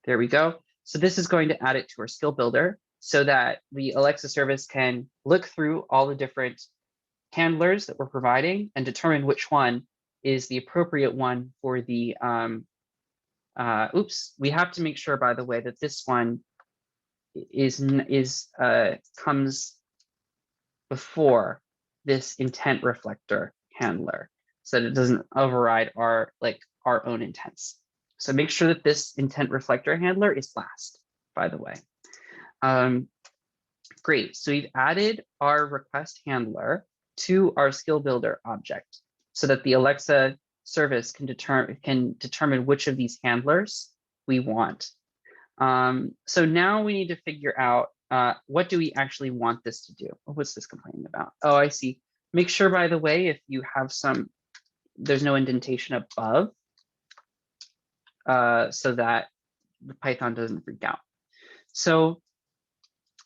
There we go. So this is going to add it to our skill builder so that the Alexa service can look through all the different handlers that we're providing and determine which one is the appropriate one for the, oops, we have to make sure, by the way, that this one comes before this intent reflector handler, so that it doesn't override our own intents. So make sure that this intent reflector handler is last, by the way. Great, so we've added our request handler to our skill builder object so that the Alexa service can determine which of these handlers we want. So now we need to figure out what do we actually want this to do? What's this complaining about? Oh, I see. Make sure, by the way, if you have there's no indentation above, so that the Python doesn't freak out. So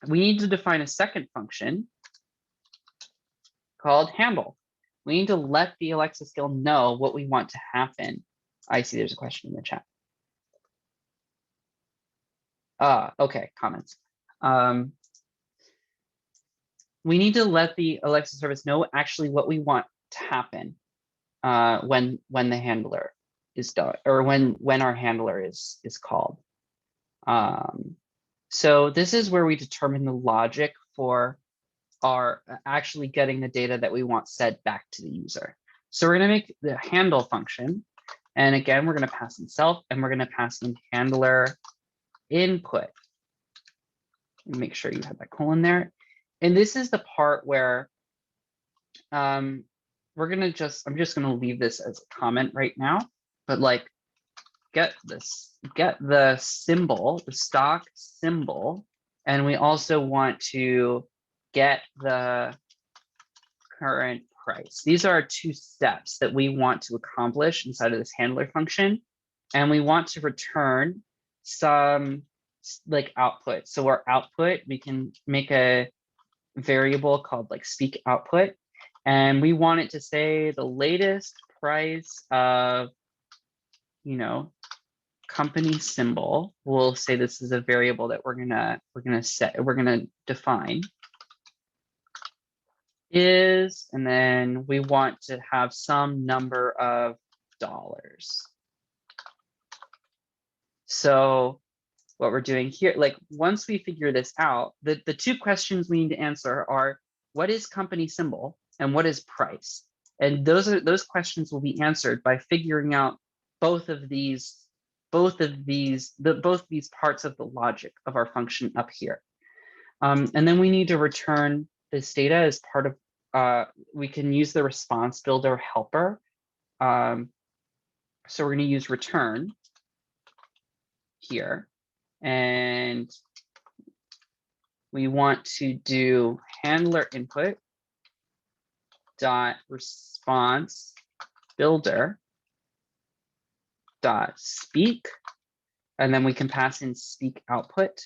we need to define a second function called handle. We need to let the Alexa skill know what we want to happen. I see there's a question in the chat. Okay, comments. We need to let the Alexa service know actually what we want to happen when the handler is done, or when our handler is called. So this is where we determine the logic for our actually getting the data that we want said back to the user. So we're going to make the handle function. And again, we're going to pass in self, and we're going to pass in handler input. Make sure you have that colon there. And this is the part where I'm just going to leave this as a comment right now, but like get the symbol, the stock symbol, and we also want to get the current price. These are our two steps that we want to accomplish inside of this handler function, and we want to return some like output. So our output, we can make a variable called like speak output, and we want it to say the latest price of, you know, company symbol. We'll say this is a variable that we're gonna define is, and then we want to have some number of dollars. So what we're doing here, like once we figure this out, the two questions we need to answer are what is company symbol and what is price? And those questions will be answered by figuring out both these parts of the logic of our function up here. And then we need to return this data as part of, we can use the response builder helper. So we're going to use return here, and we want to do handler input dot response builder dot speak, and then we can pass in speak output,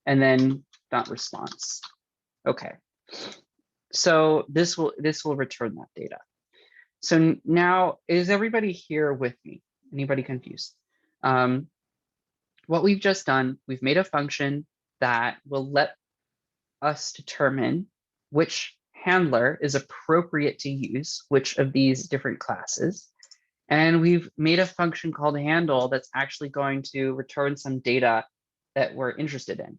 and then dot response. Okay, so this will return that data. So now, is everybody here with me? Anybody confused? What we've just done, we've made a function that will let us determine which handler is appropriate to use which of these different classes. And we've made a function called handle that's actually going to return some data that we're interested in,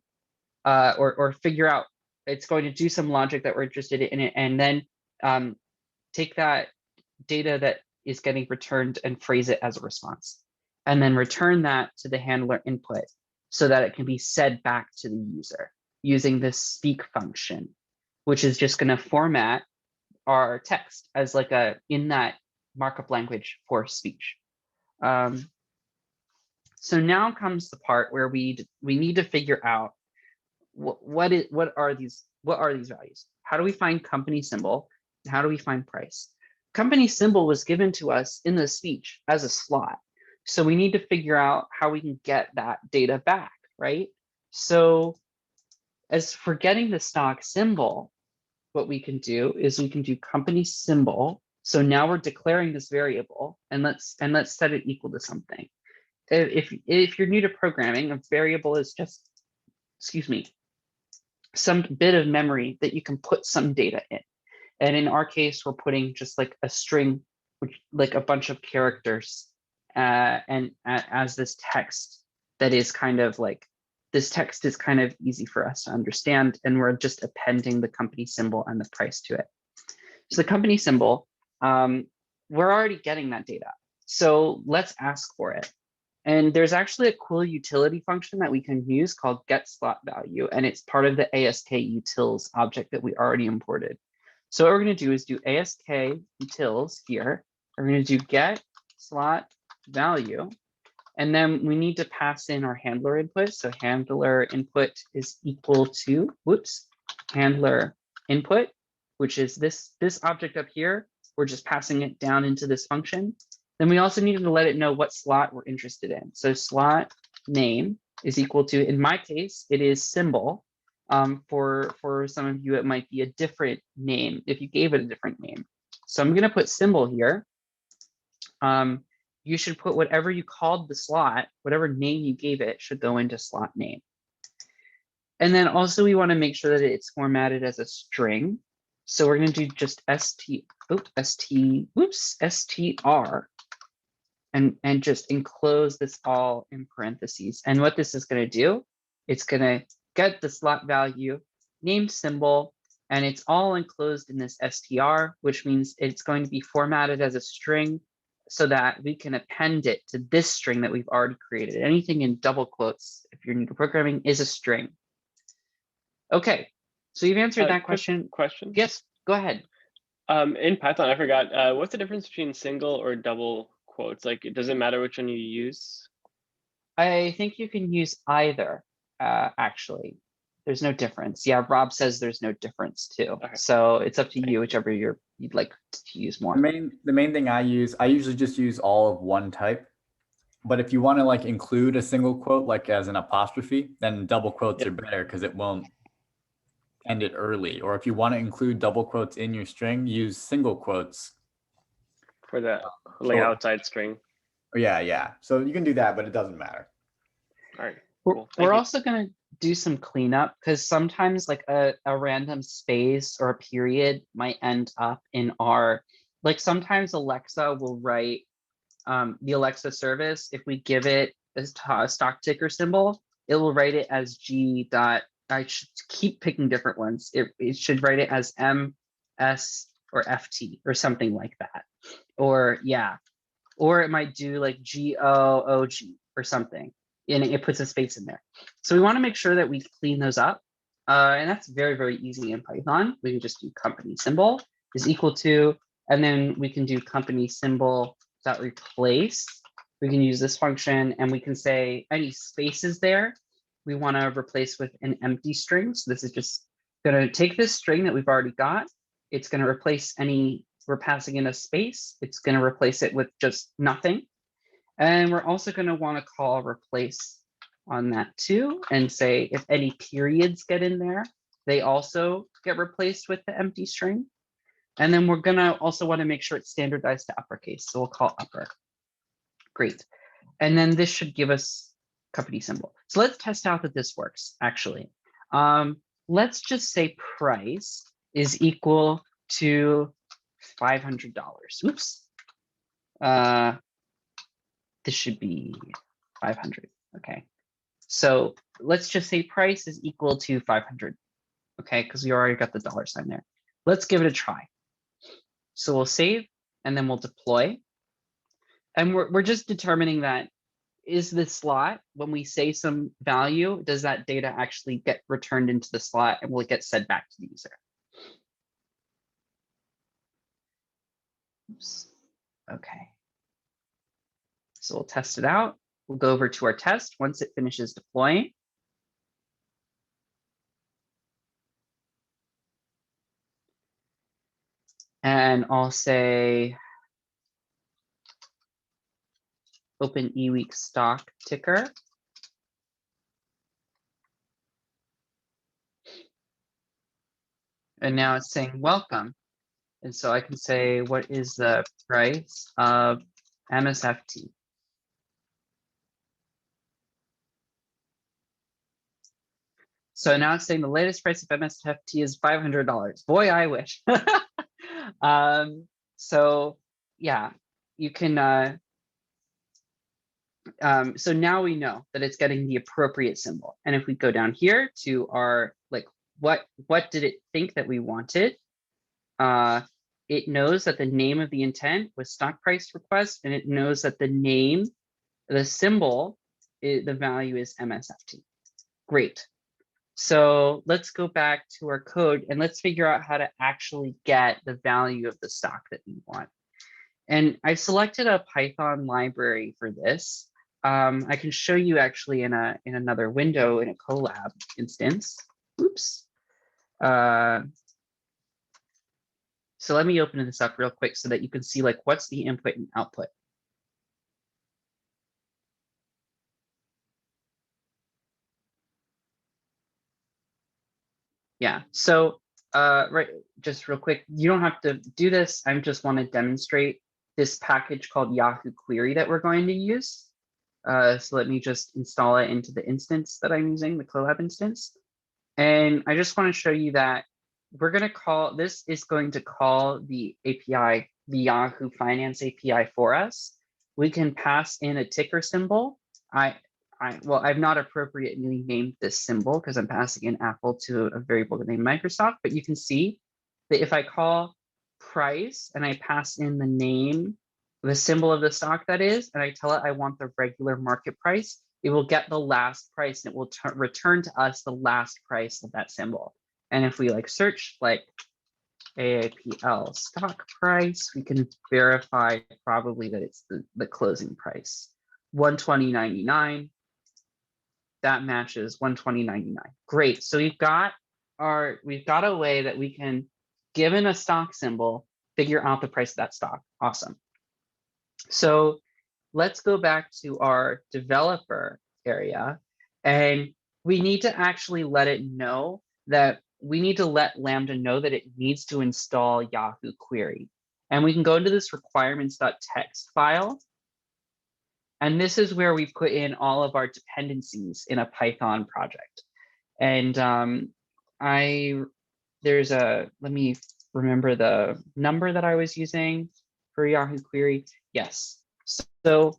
or figure out, it's going to do some logic that we're interested in it, and then take that data that is getting returned and phrase it as a response, and then return that to the handler input so that it can be said back to the user using this speak function, which is just going to format our text as like in that markup language for speech. So now comes the part where we need to figure out what are these values? How do we find company symbol? And how do we find price? Company symbol was given to us in the speech as a slot. So we need to figure out how we can get that data back, right? So as for getting the stock symbol, what we can do is we can do company symbol. So now we're declaring this variable, and let's set it equal to something. If you're new to programming, a variable is just, excuse me, some bit of memory that you can put some data in. And in our case, we're putting just like a string, which like a bunch of characters, and as this text that is kind of like, this text is kind of easy for us to understand, and we're just appending the company symbol and the price to it. So the company symbol, we're already getting that data. So let's ask for it. And there's actually a cool utility function that we can use called getSlotValue, and it's part of the ASK_utils object that we already imported. So what we're going to do is do ASK_utils here. We're going to do getSlotValue, and then we need to pass in our handler input. So handler input is equal to, handler input, which is this object up here. We're just passing it down into this function. Then we also needed to let it know what slot we're interested in. So slot name is equal to, in my case, it is symbol. For some of you, it might be a different name if you gave it a different name. So I'm going to put symbol here. And you should put whatever you called the slot, whatever name you gave it should go into slot name. And then also we want to make sure that it's formatted as a string. So we're going to do just str and just enclose this all in parentheses. And what this is going to do, it's going to get the slot value, name symbol, and it's all enclosed in this str, which means it's going to be formatted as a string so that we can append it to this string that we've already created. Anything in double quotes, if you're new to programming, is a string. Okay, so you've answered that question. Question? Yes, go ahead. In Python, I forgot, what's the difference between single or double quotes? Like, it doesn't matter which one you use? I think you can use either, actually. There's no difference. Yeah, Rob says there's no difference too. Okay. So it's up to you, whichever you'd like to use more. The main thing I usually just use all of one type. But if you want to like include a single quote, like as an apostrophe, then double quotes are better because it won't end it early. Or if you want to include double quotes in your string, use single quotes. For the like outside string. Yeah. So you can do that, but it doesn't matter. All right. Cool. We're also going to do some cleanup because sometimes like a random space or a period might end up in our, like sometimes Alexa will write the Alexa service. If we give it a stock ticker symbol, it will write it as G dot. I should keep picking different ones. It should write it as M, S, or FT or something like that. Or yeah, or it might do like GOOG or something, and it puts a space in there. So we want to make sure that we clean those up, and that's very, very easy in Python. We can just do company symbol is equal to, and then we can do company symbol dot replace. We can use this function, and we can say any spaces there we want to replace with an empty string. So this is just going to take this string that we've already got. It's going to replace any, we're passing in a space. It's going to replace it with just nothing. And we're also going to want to call replace on that too, and say if any periods get in there, they also get replaced with the empty string. And then we're going to also want to make sure it's standardized to uppercase. So we'll call upper. Great. And then this should give us company symbol. So let's test out that this works, actually. Let's just say price is equal to $500. Oops. This should be 500. Okay. So let's just say price is equal to 500. Okay, because we already got the $sign there. Let's give it a try. So we'll save and then we'll deploy. And we're just determining that is the slot, when we say some value, does that data actually get returned into the slot and will it get sent back to the user? Oops. Okay. So we'll test it out. We'll go over to our test once it finishes deploying. And I'll say open eWeek stock ticker. And now it's saying welcome. And so I can say, what is the price of MSFT? So now it's saying the latest price of MSFT is $500. Boy, I wish. So yeah, you can, so now we know that it's getting the appropriate symbol. And if we go down here to our, like, what did it think that we wanted? It knows that the name of the intent was stock price request, and it knows that the name, the symbol, the value is MSFT. Great. So let's go back to our code and let's figure out how to actually get the value of the stock that we want. And I selected a Python library for this. I can show you actually in another window in a Colab instance. Oops. So let me open this up real quick so that you can see like what's the input and output. Yeah, so right, just real quick, you don't have to do this. I just want to demonstrate this package called Yahoo Query that we're going to use. So let me just install it into the instance that I'm using, the Colab instance. And I just want to show you that we're going to call, this is going to call the API, the Yahoo Finance API for us. We can pass in a ticker symbol. Well, I've not appropriately named this symbol because I'm passing in Apple to a variable named Microsoft, but you can see that if I call price and I pass in the name, the symbol of the stock that is, and I tell it I want the regular market price, it will get the last price and it will return to us the last price of that symbol. And if we like search like AAPL stock price, we can verify probably that it's the closing price, 120.99. That matches 120.99. Great. So we've got a way that we can, given a stock symbol, figure out the price of that stock. Awesome. So let's go back to our developer area, and we need to actually let it know that we need to let Lambda know that it needs to install Yahoo Query. And we can go into this requirements.txt file. And this is where we put in all of our dependencies in a Python project. And let me remember the number that I was using for Yahoo Query. Yes. So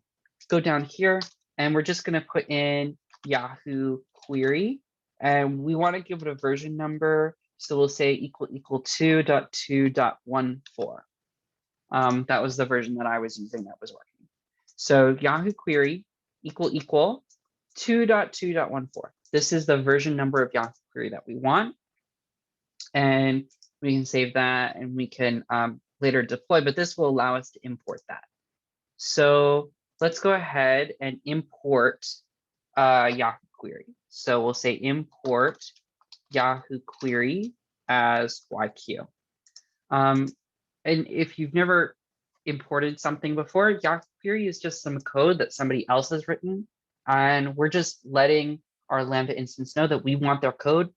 go down here and we're just going to put in Yahoo Query, and we want to give it a version number. So we'll say equal 2.2.14. That was the version that I was using that was working. So Yahoo Query equal 2.2.14. This is the version number of Yahoo Query that we want. And we can save that and we can later deploy, but this will allow us to import that. So let's go ahead and import Yahoo Query. So we'll say import Yahoo Query as YQ. And if you've never imported something before, Yahoo Query is just some code that somebody else has written, and we're just letting our Lambda instance know that we want their code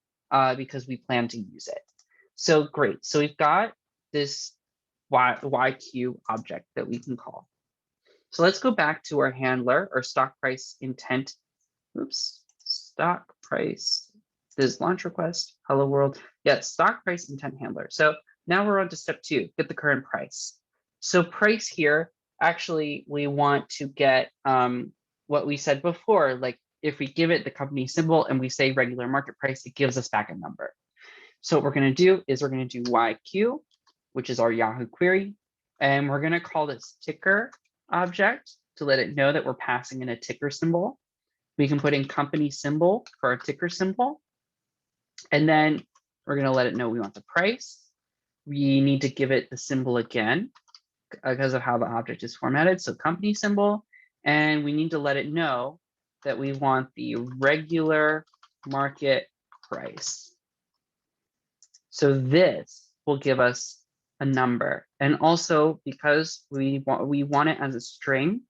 because we plan to use it. So great. So we've got this YQ object that we can call. So let's go back to our handler, or stock price intent. Oops, stock price. This is launch request. Hello world. Yes, stock price intent handler. So now we're on to step 2, get the current price. So price here, actually, we want to get what we said before. Like if we give it the company symbol and we say regular market price, it gives us back a number. So what we're going to do is we're going to do YQ, which is our Yahoo Query, and we're going to call this ticker object to let it know that we're passing in a ticker symbol. We can put in company symbol for our ticker symbol, and then we're going to let it know we want the price. We need to give it the symbol again because of how the object is formatted. So company symbol, and we need to let it know that we want the regular market price. So this will give us a number. And also because we want it as a string,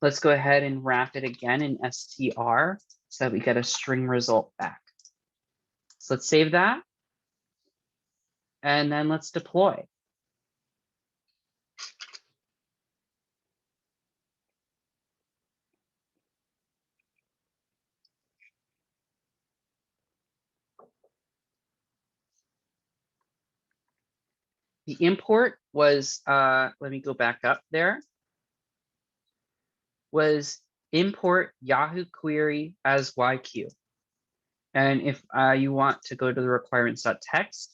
let's go ahead and wrap it again in str so that we get a string result back. So let's save that. And then let's deploy. The import was, let me go back up there, was import Yahoo Query as YQ. And if you want to go to the requirements.txt,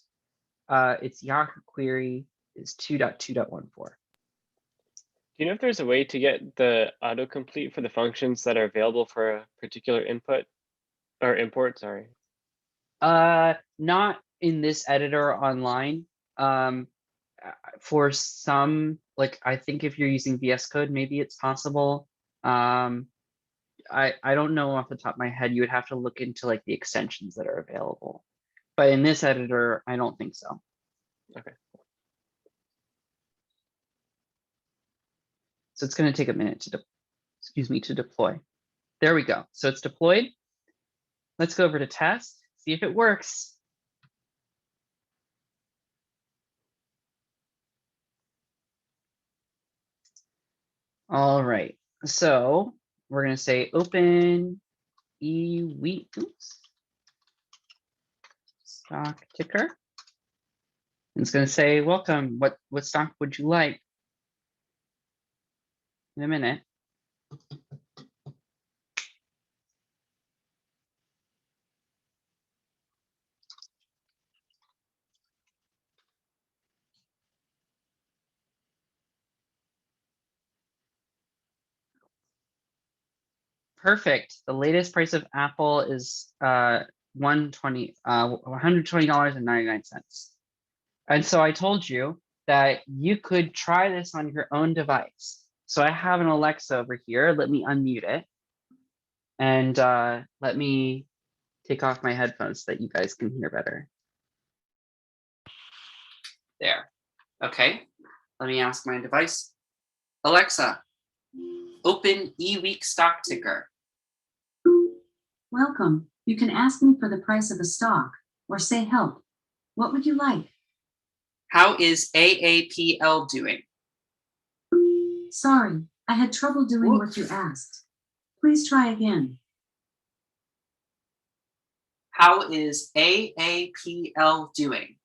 it's Yahoo Query is 2.2.14. Do you know if there's a way to get the autocomplete for the functions that are available for a particular input or import? Sorry. Not in this editor online. For some, like I think if you're using VS Code, maybe it's possible. I don't know off the top of my head. You would have to look into like the extensions that are available. But in this editor, I don't think so. Okay. So it's going to take a minute to deploy. There we go. So it's deployed. Let's go over to test, see if it works. All right. So we're going to say open e-week stock ticker. And it's going to say, welcome. What stock would you like? In a minute. Perfect. The latest price of Apple is $120.99. And so I told you that you could try this on your own device. So I have an Alexa over here. Let me unmute it. And let me take off my headphones so that you guys can hear better. There. Okay. Let me ask my device. Alexa, open e-week stock ticker. Welcome. You can ask me for the price of a stock or say help. What would you like? How is AAPL doing? Sorry, I had trouble doing what you asked. Please try again. How is AAPL doing?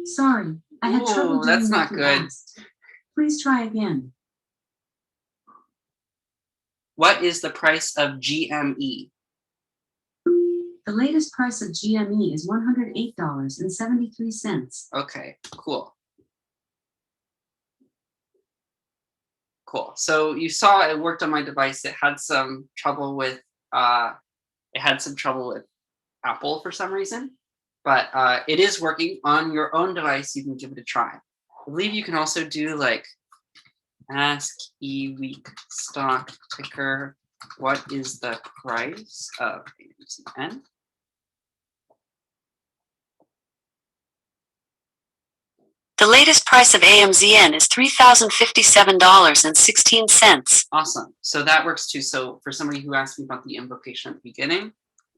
Sorry, I had trouble doing that's not what you good. asked. Please try again. What is the price of GME? The latest price of GME is $108.73. Okay, cool. Cool. So you saw it worked on my device. It had some trouble with Apple for some reason, but it is working on your own device. You can give it a try. I believe you can also do like ask e-week stock ticker. What is the price of AMZN? The latest price of AMZN is $3,057.16. Awesome. So that works too. So for somebody who asked me about the invocation at the beginning,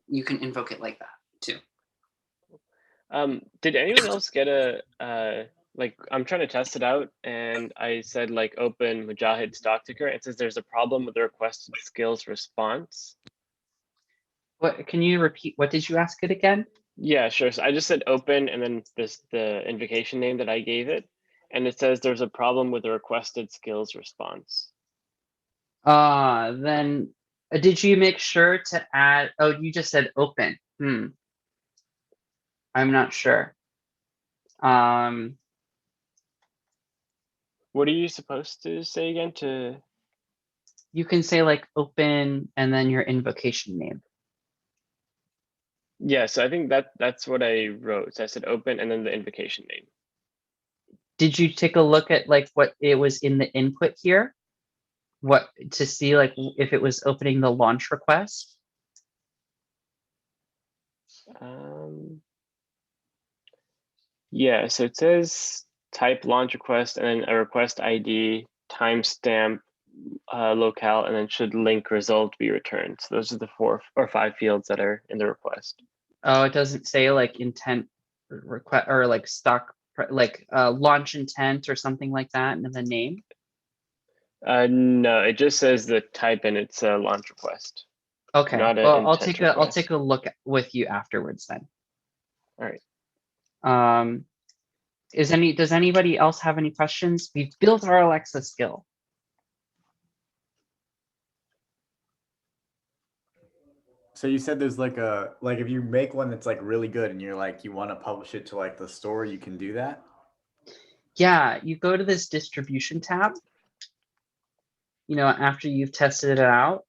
you can invoke it like that too. Did anyone else get a like, I'm trying to test it out and I said like open Mujahid stock ticker. It says there's a problem with the requested skills response. What, can you repeat? What did you ask it again? Yeah, sure. So I just said open and then the invocation name that I gave it. And it says there's a problem with the requested skills response. Then did you make sure to add, oh, you just said open. I'm not sure. What are you supposed to say again to? You can say like open and then your invocation name. Yeah, so I think that's what I wrote. So I said open and then the invocation name. Did you take a look at like what it was in the input here? What to see like if it was opening the launch request? Yeah, so it says type launch request and then a request ID, timestamp, locale, and then should link result be returned. So those are the 4 or 5 fields that are in the request. Oh, it doesn't say like intent request or like stock like launch intent or something like that in the name. No, it just says the type and it's a launch request. Okay, Not well, an I'll intent take a look with you afterwards then. All right. Does anybody else have any questions? We've built our Alexa skill. So you said there's like if you make one that's like really good and you're like, you want to publish it to like the store, you can do that? Yeah, you go to this distribution tab, you know, after you've tested it out,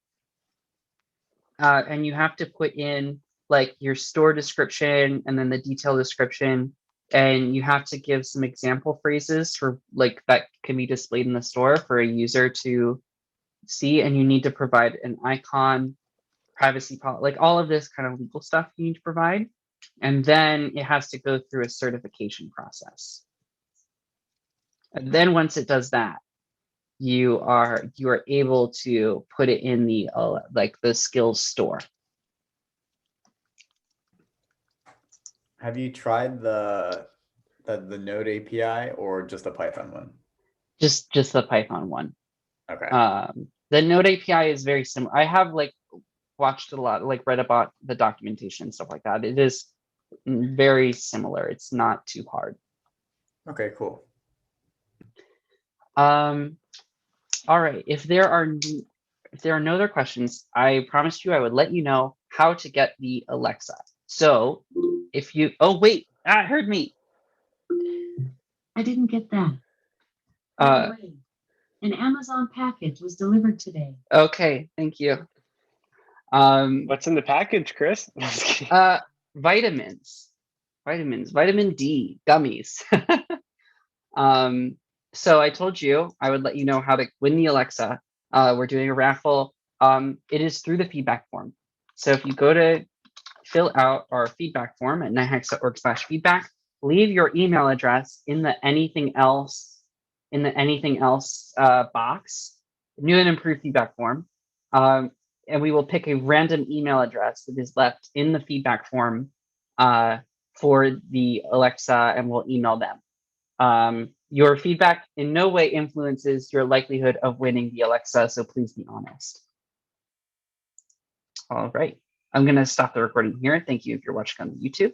and you have to put in like your store description and then the detail description, and you have to give some example phrases for like that can be displayed in the store for a user to see, and you need to provide an icon, privacy policy, like all of this kind of legal stuff you need to provide. And then it has to go through a certification process. And then once it does that, you are able to put it in the like the skills store. Have you tried the Node API or just the Python one? Just the Python one. Okay. The Node API is very similar. I have like watched a lot, like read about the documentation and stuff like that. It is very similar. It's not too hard. Okay, cool. All right. If there are no other questions, I promised you I would let you know how to get the Alexa. So if you, oh wait, it heard me. I didn't get that. By the way, an Amazon package was delivered today. Okay, thank you. What's in the package, Chris? Vitamins, vitamin D, gummies. So I told you I would let you know how to win the Alexa. We're doing a raffle. It is through the feedback form. So if you go to fill out our feedback form at nighthacks.org/feedback, leave your email address in the anything else box, new and improved feedback form. And we will pick a random email address that is left in the feedback form for the Alexa, and we'll email them. Your feedback in no way influences your likelihood of winning the Alexa, so please be honest. All right, I'm going to stop the recording here. Thank you if you're watching on YouTube.